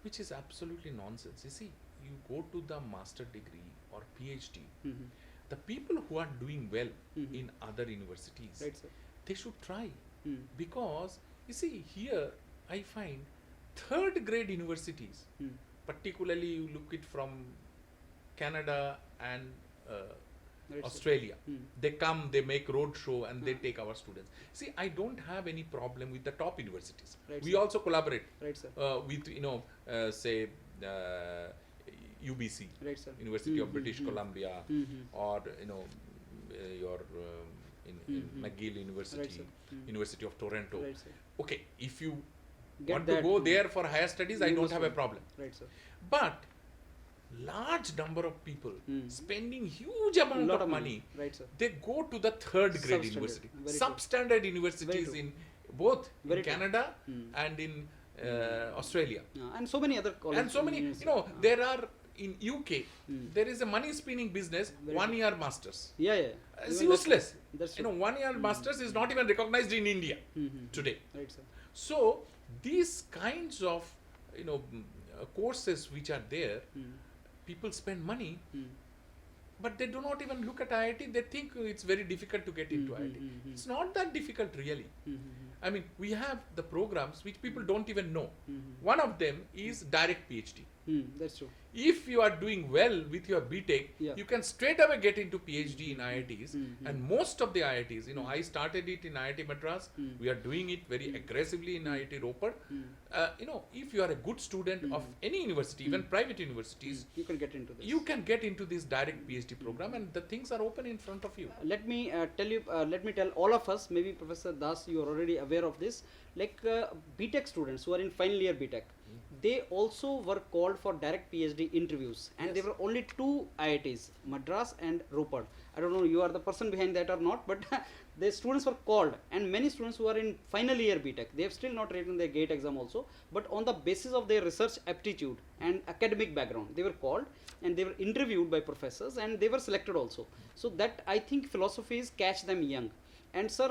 which is absolutely nonsense. You see, you go to the master degree or PhD, the people who are doing well in other universities, Right, sir. they should try. Because, you see, here I find third grade universities, particularly you look it from Canada and Right, sir. Australia. They come, they make road show and they take our students. See, I don't have any problem with the top universities. Right, We sir. also collaborate Right, sir. with, say, UBC, Right, sir. University of British Columbia, or, your in McGill University, Right, sir. University of Toronto. Right, sir. Okay, if you Get want that, to go there for higher studies, I don't have a problem. Right, sir. But large number of people spending huge amount Lot of money, Right, sir. they go to the third grade Substandard. university. Very true. Substandard universities true. in both Very in true. Canada and in Australia. And so many other colleges. And so many, there are in UK, there is a money spinning business, Very 1 true. year masters. Yeah. It's Even that's useless. true. That's true. 1 year masters is not even recognized in India today. Right, sir. So these kinds of courses which are there, people spend money, but they do not even look at IIT. They think it's very difficult to get into IIT. It's not that difficult really. I mean, we have the programs which people don't even know. One of them is direct PhD. That's true. If you are doing well with your BTech, Yeah. you can straight away get into PhD in IITs. And most of the IITs, I started it in IIT Madras. We are doing it very aggressively in IIT Ropar. If you are a good student of any university, even private universities, You can get into this. you can get into this direct PhD program, and the things are open in front of you. Let me tell all of us, maybe Professor Das, you are already aware of this, like BTech students who are in final year BTech, they also were called for direct PhD interviews, and Yes. there were only 2 IITs, Madras and Ropar. I don't know you are the person behind that or not, but the students were called, and many students who are in final year BTech, they have still not written their GATE exam also, but on the basis of their research aptitude and academic background, they were called and they were interviewed by professors and they were selected also. So that, I think, philosophy is catch them young. And sir,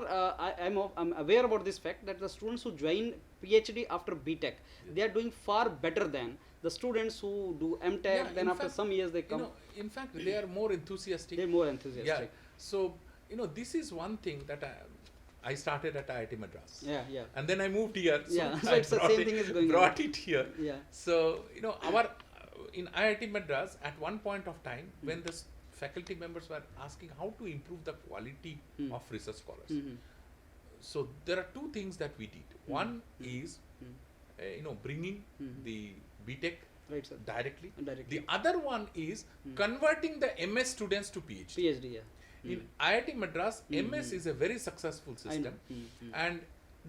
I'm aware about this fact that the students who join PhD after BTech, they are doing far better than the students who do MTech, Yeah, then in after fact, some years they come, in fact, they are more enthusiastic. they're more enthusiastic. So, this is one thing that I started at IIT Madras. Yeah. And then I moved here. So Yeah, so I it's the brought same it- thing is going on. brought it here. Yeah. So, our in IIT Madras, at one point of time, when the faculty members were asking how to improve the quality of research scholars. So, there are 2 things that we did. One is, bringing the BTech Right, sir. directly. Directly. The other one is converting the MS students to PhD. PhD, yeah. In IIT Madras, MS is a very successful I know. system, and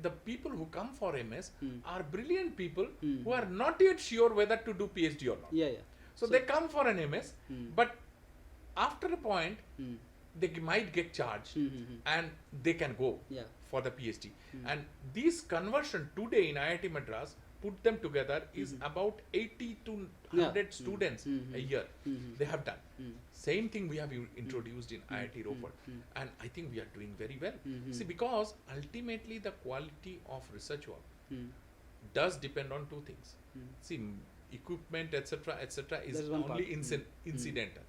the people who come for MS are brilliant people who are not yet sure whether to do PhD or not. Yeah. So they come for an MS, but after a point, they might get charged and they can go Yeah. for the PhD. And this conversion today in IIT Madras, put them together, is about 80 to 100 students a year. They have done. Same thing we have introduced in IIT Ropar, and I think we are doing very well. See, because ultimately the quality of research work does depend on 2 things. See, equipment, etc., is That's one only part. incidental.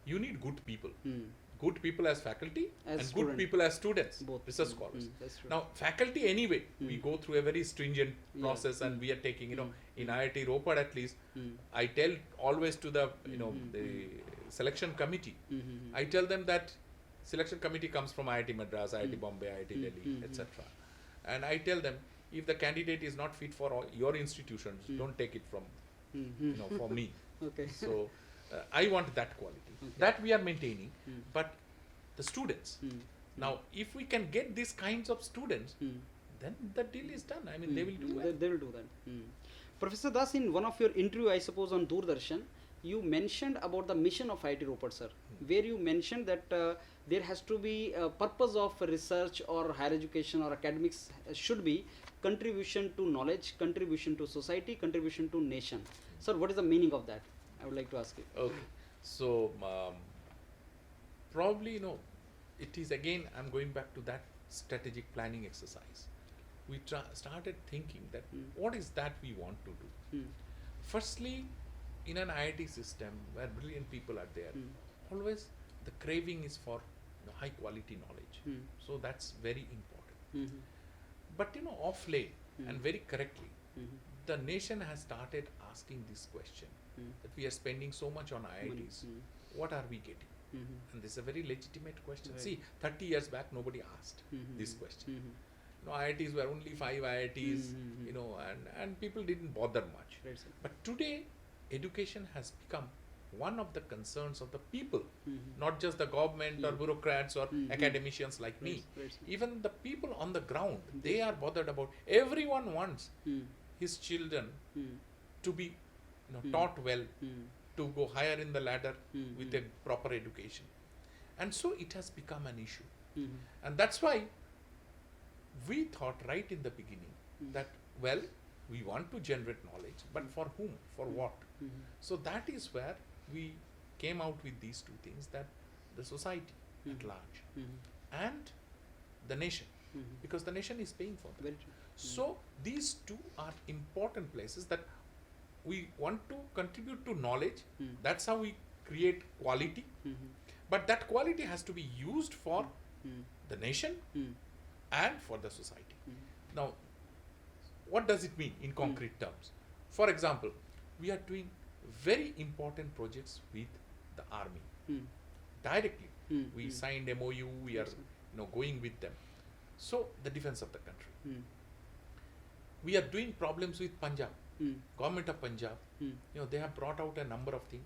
You need good people. Good people as faculty As and student. good people as students, Both. research scholars. That's true. Now, faculty anyway, we go through a very stringent Yeah. process, and we are taking, in IIT Ropar at least, I tell always to the, the selection committee, I tell them that selection committee comes from IIT Madras, IIT Bombay, IIT Delhi, etc. And I tell them, if the candidate is not fit for your institutions, don't take it from, for me. Okay. So, I want that quality. That we are maintaining. But the students, now, if we can get these kinds of students, then the deal is done. I mean, they will do well. They will do that. Professor Das, in one of your interview, I suppose on Doordarshan, you mentioned about the mission of IIT Ropar, sir, where you mentioned that there has to be a purpose of research or higher education or academics should be contribution to knowledge, contribution to society, contribution to nation. Sir, what is the meaning of that? I would like to ask you. Okay. So, probably, it is again, I'm going back to that strategic planning exercise. We started thinking that what is that we want to do. Firstly, in an IIT system where brilliant people are there, always the craving is for high quality knowledge. So that's very important. But of late, and very correctly, the nation has started asking this question, that we are spending so much on IITs, what are we getting? And this is a very legitimate question. Right. See, 30 years back, nobody asked this question. IITs were only 5 IITs, and people didn't bother much. Right, sir. But today, education has become one of the concerns of the people, not just the government or bureaucrats or academicians like me. Right, sir. Even the people on the ground, they are bothered about. Everyone wants his children to be taught well, to go higher in the ladder with a proper education. And so it has become an issue. And that's why we thought right in the beginning that, well, we want to generate knowledge, but for whom? For what? So that is where we came out with these 2 things, that the society at large and the nation, because the nation is paying for them. Very true. So these 2 are important places, that we want to contribute to knowledge. That's how we create quality. But that quality has to be used for the nation and for the society. Now, what does it mean in concrete terms? For example, we are doing very important projects with the army directly. We signed MOU. We are going with them. So the defense of the country. We are doing problems with Punjab, government of Punjab. They have brought out a number of things.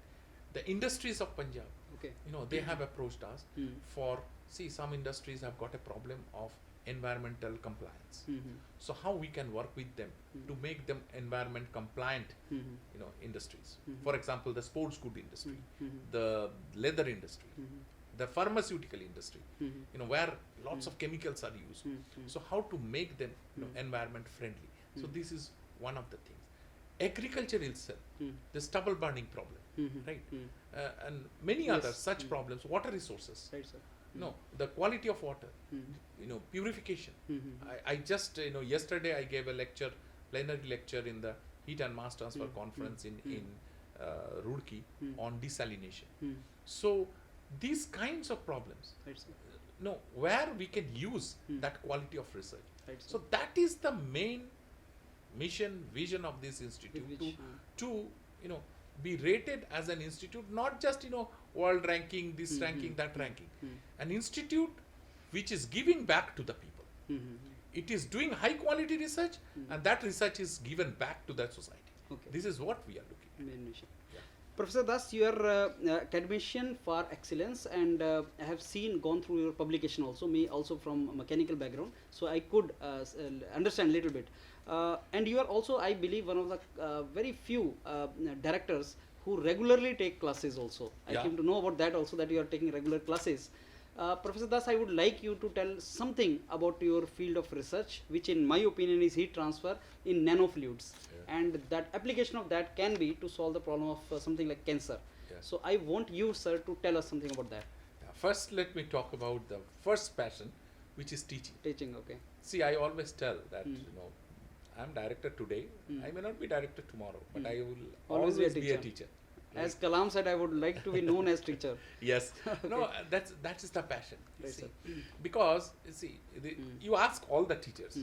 The industries of Punjab, they have approached us for, some industries have got a problem of environmental compliance. So how we can work with them to make them environment compliant, industries. For example, the sports good industry, the leather industry, the pharmaceutical industry, where lots of chemicals are used. So how to make them environment friendly. So this is one of the things. Agriculture itself, the stubble burning problem, right? And many other such problems, water resources. Right, sir. The quality of water, purification. I just, yesterday I gave a lecture, plenary lecture in the Heat and Mass Transfer Conference in Roorkee on desalination. So these kinds of problems, Right, sir. where we can use that quality of research. Right, So that is the main mission, vision of this institute, to be rated as an institute, not just world ranking, this ranking, that ranking. An institute which is giving back to the people. It is doing high quality research, and that research is given back to the society. Okay. This is what we are looking at. Main mission. Yeah. Professor Das, you are academician for excellence, and I have gone through your publication also, me also from a mechanical background, so I could understand a little bit. And you are also, I believe, one of the very few directors who regularly take classes also. I came to know about that also, that you are taking regular classes. Professor Das, I would like you to tell something about your field of research, which in my opinion is heat transfer in nanofluids. And that application of that can be to solve the problem of something like cancer. So I want you, sir, to tell us something about that. First, let me talk about the first passion, which is teaching. Teaching, okay. See, I always tell that, I'm director today. I may not be director tomorrow, but I will always be a teacher. As Kalam said, I would like to be known as teacher. Yes. Okay. No, that is the passion. Right, See, sir. because you ask all the teachers.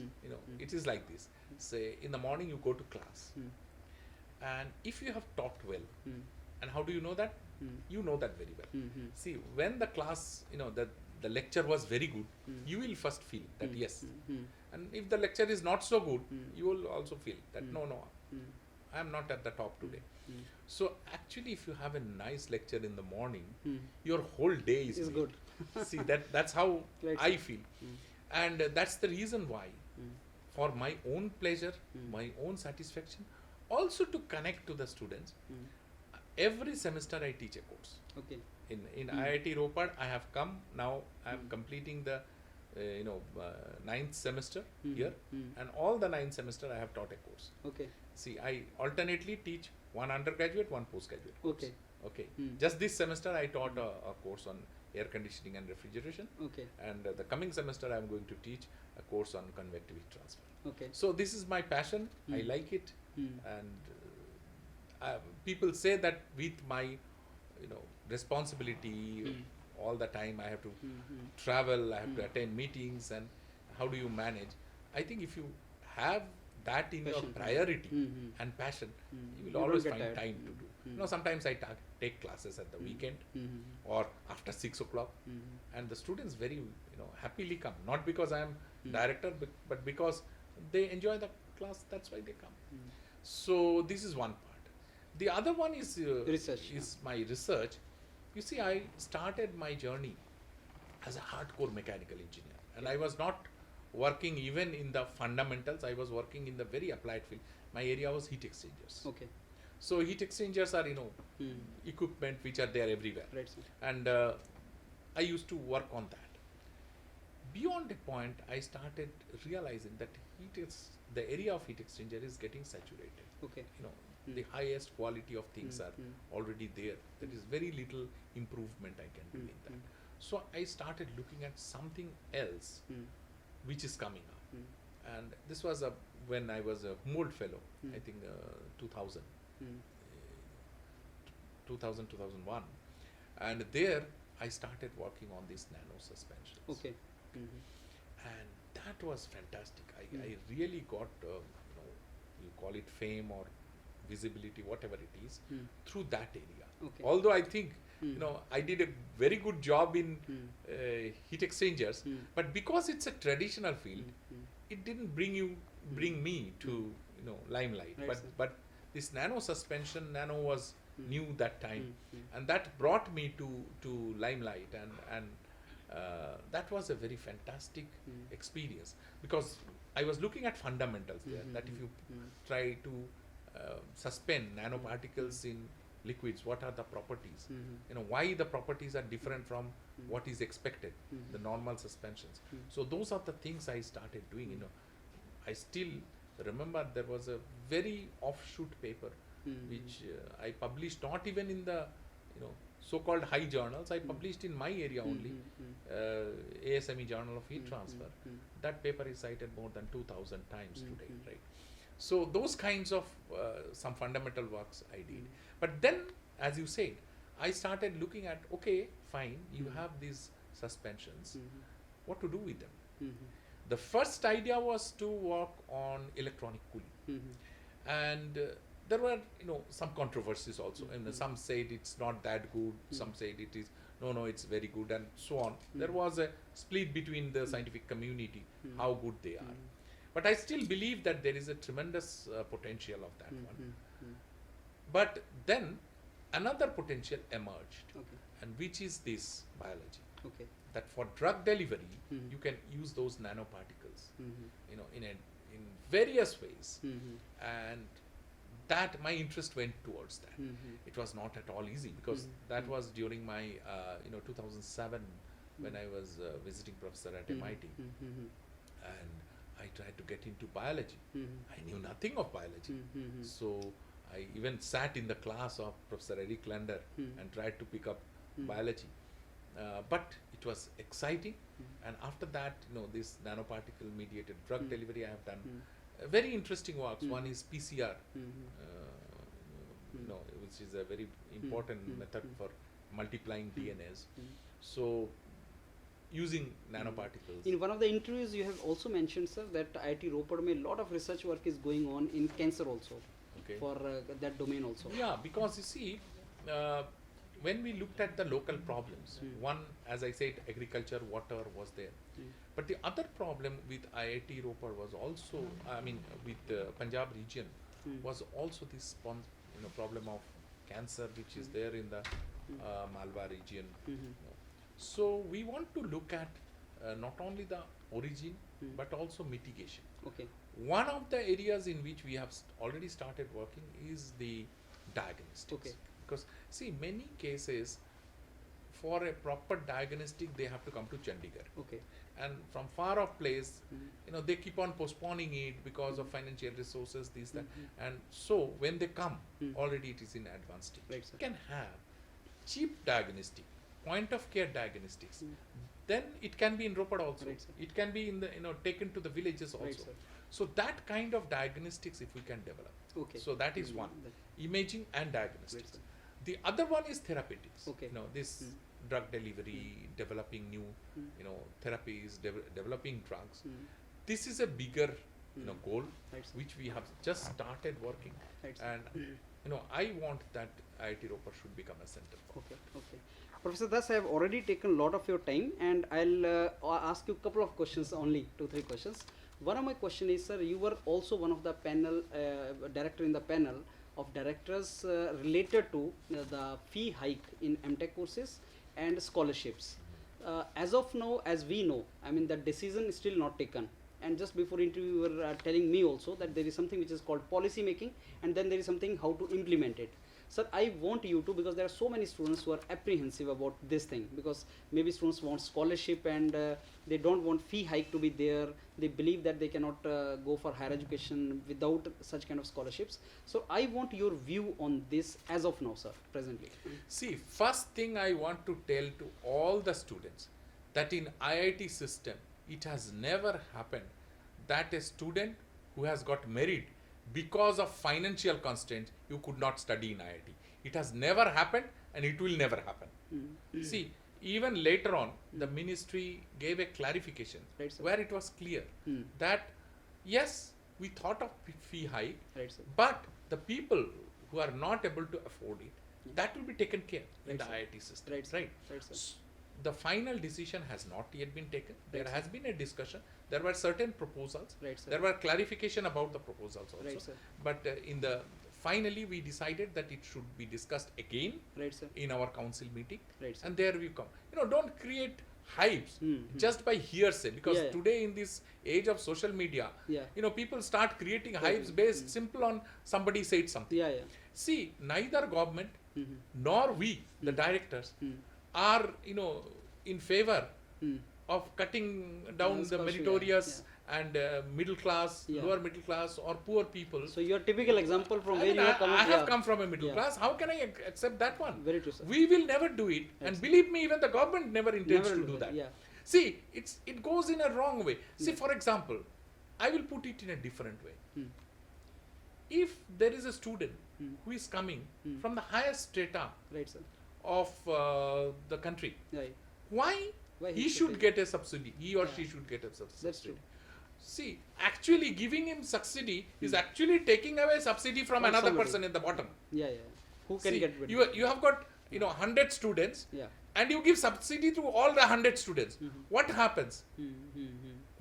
It is like this. Say in the morning you go to class, and if you have taught well, and how do you know that? You know that very well. See, when the class, the lecture was very good, you will first feel that yes. And if the lecture is not so good, you will also feel that no, I am not at the top today. So actually, if you have a nice lecture in the morning, your whole day is good. See, that's how Right, I sir. feel. And that's the reason why, for my own pleasure, my own satisfaction, also to connect to the students, every semester I teach a course. Okay. In IIT Ropar, I have come now. I am completing the 9th semester here, and all the 9th semester I have taught a course. Okay. See, I alternately teach one undergraduate, one postgraduate course. Okay. Okay. Just this semester I taught a course on air conditioning and refrigeration, Okay. and the coming semester I am going to teach a course on convective heat transfer. Okay. So this is my passion. I like it, and people say that with my responsibility all the time, I have to travel, I have to attend meetings, and how do you manage? I think if you have that in Passion. your priority and passion, you will always get find tired. time to do. Sometimes I take classes at the weekend or after 6 o'clock, and the students very happily come, not because I am director, but because they enjoy the class. That's why they come. So this is one part. The other one is Research. Is my research. You see, I started my journey as a hardcore mechanical engineer, and I was not working even in the fundamentals. I was working in the very applied field. My area was heat exchangers. Okay. So heat exchangers are equipment which are there everywhere, Right, sir. and I used to work on that. Beyond a point, I started realizing that the area of heat exchanger is getting saturated. Okay. The highest quality of things are already there. There is very little improvement I can do in that. So I started looking at something else which is coming up. And this was when I was a Humboldt fellow, I think 2000. Mm. 2000, 2001. And there I started working on these nano suspensions. Okay. Mhm. And that was fantastic. Mm. I really got, you call it fame or visibility, whatever it is, Mm. through that area. Okay. Although I think, Mm. I did a very good job in Mm. heat exchangers, Mm. but because it's a traditional field, Mm. it didn't bring me to, limelight. Right, but sir. but this nano suspension, nano was new that time, Mm. and that brought me to limelight, and that was a very fantastic experience, because I was looking at fundamentals there, that if you try to suspend nanoparticles in liquids, what are the properties, why the properties are different from what is expected, the normal suspensions. So those are the things I started doing. I still remember there was a very offshoot paper which I published, not even in the so-called high journals. I published in my area only, ASME Journal of Heat Transfer. That paper is cited more than 2,000 times today, right? So those kinds of some fundamental works I did. But then, as you said, I started looking at, okay, fine, you have these suspensions, what to do with them? The first idea was to work on electronic cooling. And there were, some controversies also. And some said it's not that good, some said it is, no, it's very good, and so on. There was a split between the scientific community, how good they are. But I still believe that there is a tremendous potential of that one. But then another potential emerged, Okay. and which is this biology. Okay. That for drug delivery, you can use those nanoparticles, in various ways, and that my interest went towards that. It was not at all easy, because that was during my 2007 when I was visiting professor at MIT, and I tried to get into biology. I knew nothing of biology, so I even sat in the class of Professor Eric Lander and tried to pick up biology. But it was exciting, and after that, this nanoparticle mediated drug delivery, I have done very interesting works. One is PCR, which is a very important method for multiplying DNAs. So, using nanoparticles. In one of the interviews, you have also mentioned, sir, that IIT Ropar mein a lot of research work is going on in cancer also, Okay. for that domain also. Yeah, because you see, when we looked at the local problems, one, as I said, agriculture, water was there. But the other problem with IIT Ropar was also, with the Punjab region, was also this problem of cancer, which is there in the Malwa region. So we want to look at not only the origin, but also mitigation. Okay. One of the areas in which we have already started working is the diagnostics. Okay. Because see, many cases, for a proper diagnostic, they have to come to Chandigarh. Okay. And from far off place, they keep on postponing it because of financial resources, this, that. And so when they come, already it is in advanced stage. Right, sir. You can have cheap diagnostic, point of care diagnostics. Then it can be in Ropar also. Right, sir. It can be in the, taken to the villages also. Right, sir. So that kind of diagnostics, if we can develop. Okay. So that is one, imaging and diagnostics. Right, sir. The other one is therapeutics. Okay. This drug delivery, developing new, therapies, developing drugs. This is a bigger, goal, Right, sir. which we have just started working. Right, sir. And I want that IIT Ropar should become a center. Okay. Okay. Professor Das, I have already taken a lot of your time, and I'll ask you a couple of questions only, 2-3 questions. One of my question is, sir, you were also one of the panel, director in the panel of directors related to the fee hike in MTech courses and scholarships. As of now, as we know, the decision is still not taken. And just before interview, you were telling me also that there is something which is called policy making, and then there is something how to implement it. Sir, I want you to, because there are so many students who are apprehensive about this thing, because maybe students want scholarship and they don't want fee hike to be there. They believe that they cannot go for higher education without such kind of scholarships. So I want your view on this as of now, sir, presently. See, first thing I want to tell to all the students, that in IIT system, it has never happened that a student who has got married because of financial constraints, you could not study in IIT. It has never happened and it will never happen. See, even later on, the ministry gave a clarification Right, sir. where it was clear that yes, we thought of fee hike, Right, sir. but the people who are not able to afford it, that will be taken care in Right, the sir. IIT system. Right, sir. Right. Right, sir. The final decision has not yet been taken. There Right, has been a discussion. There were certain proposals. Right, sir. There were clarification about the proposals also. Right, sir. But finally we decided that it should be discussed again Right, sir. in our council meeting. Right, sir. And there we come. Don't create hypes just by hearsay, because Yeah, yeah. today in this age of social media, Yeah. people start creating Totally. hypes based simple on somebody said something. Yeah, yeah. See, neither government nor we, the directors, are in favor of cutting down the Scholarship, meritorious and middle class, Yeah. lower middle class or poor people. So your typical example from I where mean, you are coming. I have yeah. come from a middle Yeah. class. How can I accept that one? Very true, sir. We will never do it, and believe me, even the government never intends Never to do that. Yeah. See, it goes in a wrong way. See, for example, I will put it in a different way. If there is a student who is coming from the highest strata Right, sir. of the country, Yeah. why he should pay? get a subsidy? He or Yeah. she should get a subsidy. That's true. See, actually giving him subsidy is actually taking away subsidy from another somebody. person in the bottom. Yeah, yeah. Who can See, get rid you have got 100 students, Yeah. and you give subsidy to all the 100 students. What happens?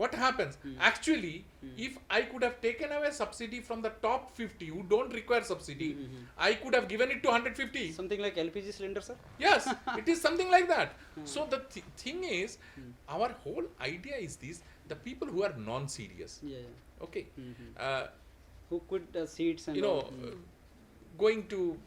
What happens? Actually, if I could have taken away subsidy from the top 50 who don't require subsidy, I could have given it to 150. Something like LPG cylinder, sir? Yes, it is something like that. So the thing is, our whole idea is this: the people who are non-serious, Yeah, yeah. okay, Who quit seats and all. going to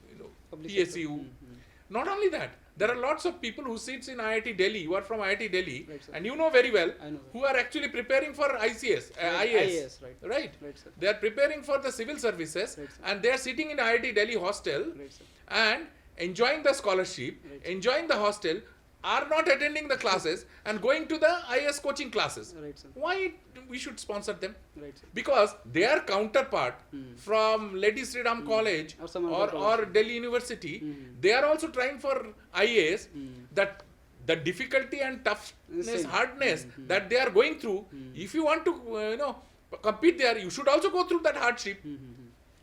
Public PSU. sector. Not only that, there are lots of people who sits in IIT Delhi, who are from IIT Delhi, Right, sir. and you know very well, I know. who are actually preparing for ICS, Right, IAS, IAS, right. right? Right, sir. They are preparing for the civil services, Right, sir. and they are sitting in IIT Delhi hostel Right, sir. and enjoying the scholarship, Right, sir. enjoying the hostel, are not attending the classes and going to the IAS coaching classes. Right, sir. Why we should sponsor them? Right, sir. Because their counterpart from Lady Sridham College Or some or, other college. Delhi University, they are also trying for IAS. That the difficulty and toughness, Same. hardness that they are going through, if you want to compete there, you should also go through that hardship.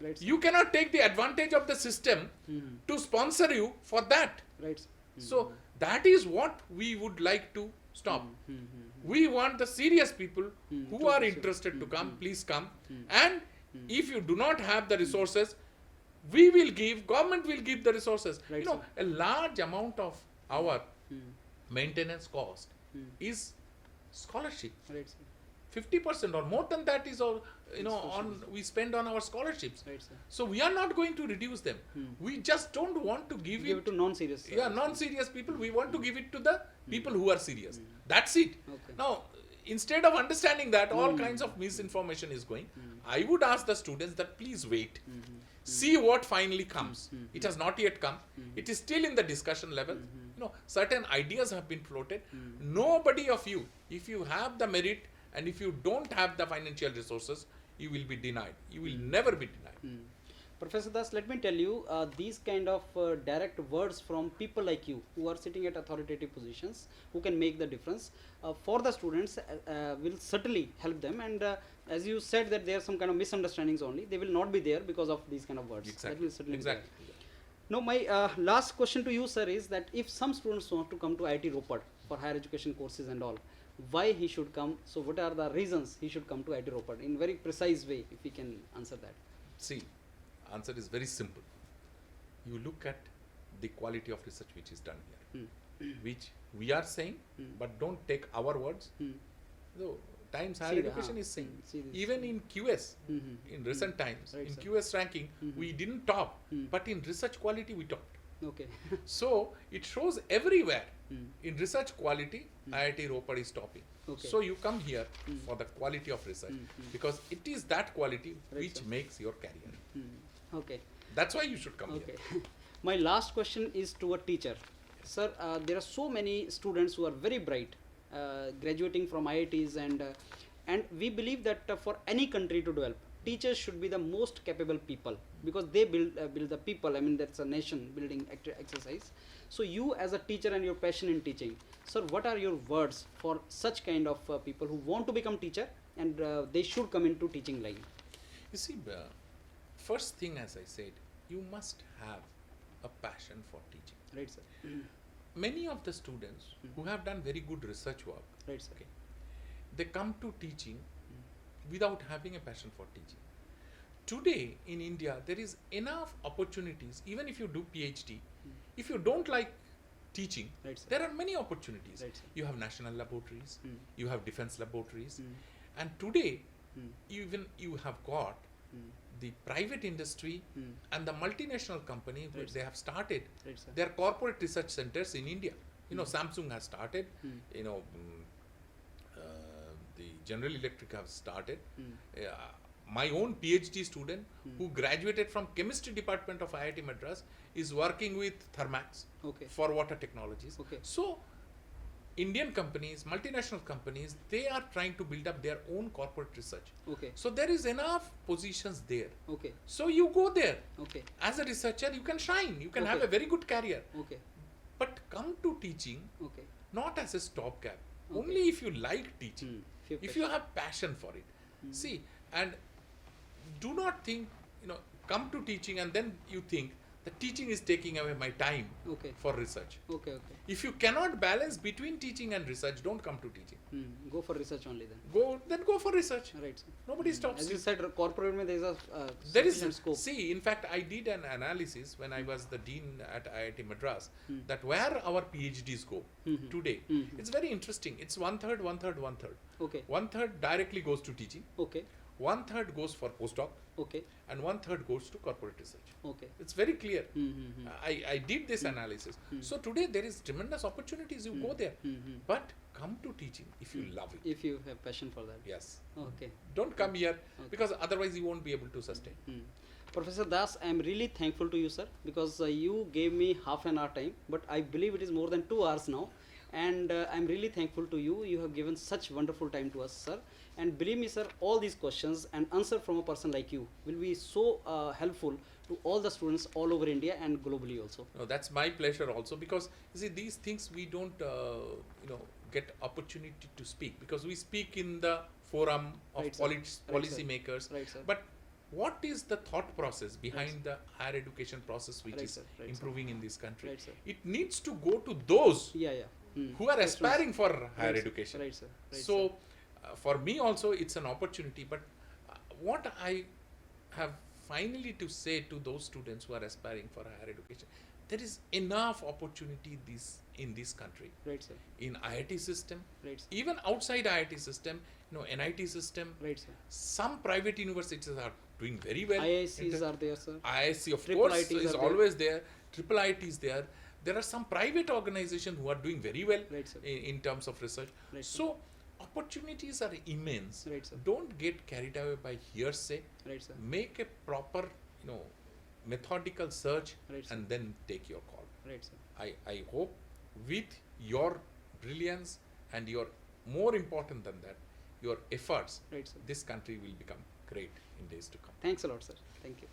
Right, sir. You cannot take the advantage of the system to sponsor you for that. Right, sir. So that is what we would like to stop. We want the serious people who to are pursue. interested to come, please come. And if you do not have the resources, we will give, government will give the resources. Right, A large amount of our maintenance cost is scholarship. Right, sir. 50% or more than that is all, we spend on our scholarships. Right, sir. So we are not going to reduce them. We just don't want to give Give it it to non-serious. yeah, non-serious people. We want to give it to the people who are serious. That's it. Okay. Now, instead of understanding that, all kinds of misinformation is going. I would ask the students that please wait. See what finally comes. It has not yet come. It is still in the discussion level. Certain ideas have been floated. Nobody of you, if you have the merit and if you don't have the financial resources, you will be denied. You will never be denied. Professor Das, let me tell you, these kind of direct words from people like you who are sitting at authoritative positions, who can make the difference for the students, will certainly help them. And as you said that there are some kind of misunderstandings only, they will not be there because of these kind of words. Exactly. That will certainly be Exactly. there. Now, my last question to you, sir, is that if some students want to come to IIT Ropar for higher education courses and all, why he should come? So, what are the reasons he should come to IIT Ropar in very precise way, if we can answer that? See, answer is very simple. You look at the quality of research which is done here, which we are saying, but don't take our words. So, Times Higher Education is saying, even in QS, in recent times, Right, in sir. QS ranking, we didn't top, but in research quality we topped. Okay. So, it shows everywhere. In research quality, IIT Ropar is topping. Okay. So, you come here for the quality of research, because it is that quality Right, which sir. makes your career. Okay. That's why you should come Okay. here. My last question is to a teacher. Sir, there are so many students who are very bright, graduating from IITs, and we believe that for any country to develop, teachers should be the most capable people, because they build the people. I mean, that's a nation building exercise. So you as a teacher and your passion in teaching, sir, what are your words for such kind of people who want to become teacher and they should come into teaching line? You see, first thing, as I said, you must have a passion for teaching. Right, sir. Many of the students who have done very good research work, Right, sir. okay, they come to teaching without having a passion for teaching. Today in India, there is enough opportunities. Even if you do PhD, if you don't like teaching, Right, sir. there are many opportunities. Right, sir. You have national laboratories, you have defense laboratories, Mm. and today Mm. even you have got the private industry Mm. and the multinational company, Right, which sir. they have started Right, sir. their corporate research centers in India. You know, Samsung has started, you know, the General Electric have started. My own PhD student who graduated from chemistry department of IIT Madras is working with Thermax Okay. for water technologies. Okay. So Indian companies, multinational companies, they are trying to build up their own corporate research. Okay. So there is enough positions there. Okay. So you go there. Okay. As a researcher, you can shine. You can Okay. have a very good career. Okay. But come to teaching Okay. not as a stopgap. Okay. Only if you like teaching. If you passion. have passion for it. See, and do not think, you know, come to teaching and then you think the teaching is taking away my time Okay. for research. Okay. Okay. If you cannot balance between teaching and research, don't come to teaching. Go for research only then. Go for research. Right, sir. Nobody stops As you. you said, corporate mein there is a There is sufficient scope. see, in fact, I did an analysis when I was the dean at IIT Madras that where our PhDs go today. It's very interesting. It's 1/3, 1/3, 1/3. Okay. 1/3 directly goes to teaching. Okay. 1/3 goes for postdoc, Okay. and 1/3 goes to corporate research. Okay. It's very clear. Mm-hmm. I did this analysis. So today there is tremendous opportunities. You go there, but come to teaching if you love it. If you have passion for that. Yes. Okay. Don't come here because otherwise you won't be able to sustain. Professor Das, I am really thankful to you, sir, because you gave me half an hour time, but I believe it is more than 2 hours now. And I am really thankful to you. You have given such wonderful time to us, sir. And believe me, sir, all these questions and answer from a person like you will be so helpful to all the students all over India and globally also. No, that's my pleasure also, because you see these things we don't get opportunity to speak, because we speak in the forum of Right, sir. policy makers. Right, sir. But what is the thought process behind the higher education process which Right, is sir. Right, sir. improving in this country? Right, sir. It needs to go to those Yeah, yeah. who are aspiring for higher Right, sir. education. Right, sir. Right, So sir. for me also it's an opportunity, but what I have finally to say to those students who are aspiring for higher education, there is enough opportunity in this country, Right, sir. in IIT system, Right, sir. even outside IIT system, NIT system. Right, sir. Some private universities are doing very well. IISCs are there, sir. IISC, of Triple course, ITs is are there. always there. Triple IT is there. There are some private organizations who are doing very well Right, sir. in terms of research. Right, sir. So opportunities are immense. Right, sir. Don't get carried away by hearsay. Right, sir. Make a proper, methodical search, Right, sir. and then take your call. Right, sir. I hope with your brilliance and your, more important than that, your efforts, Right, sir. this country will become great in days to come. Thanks a lot, sir. Thank you.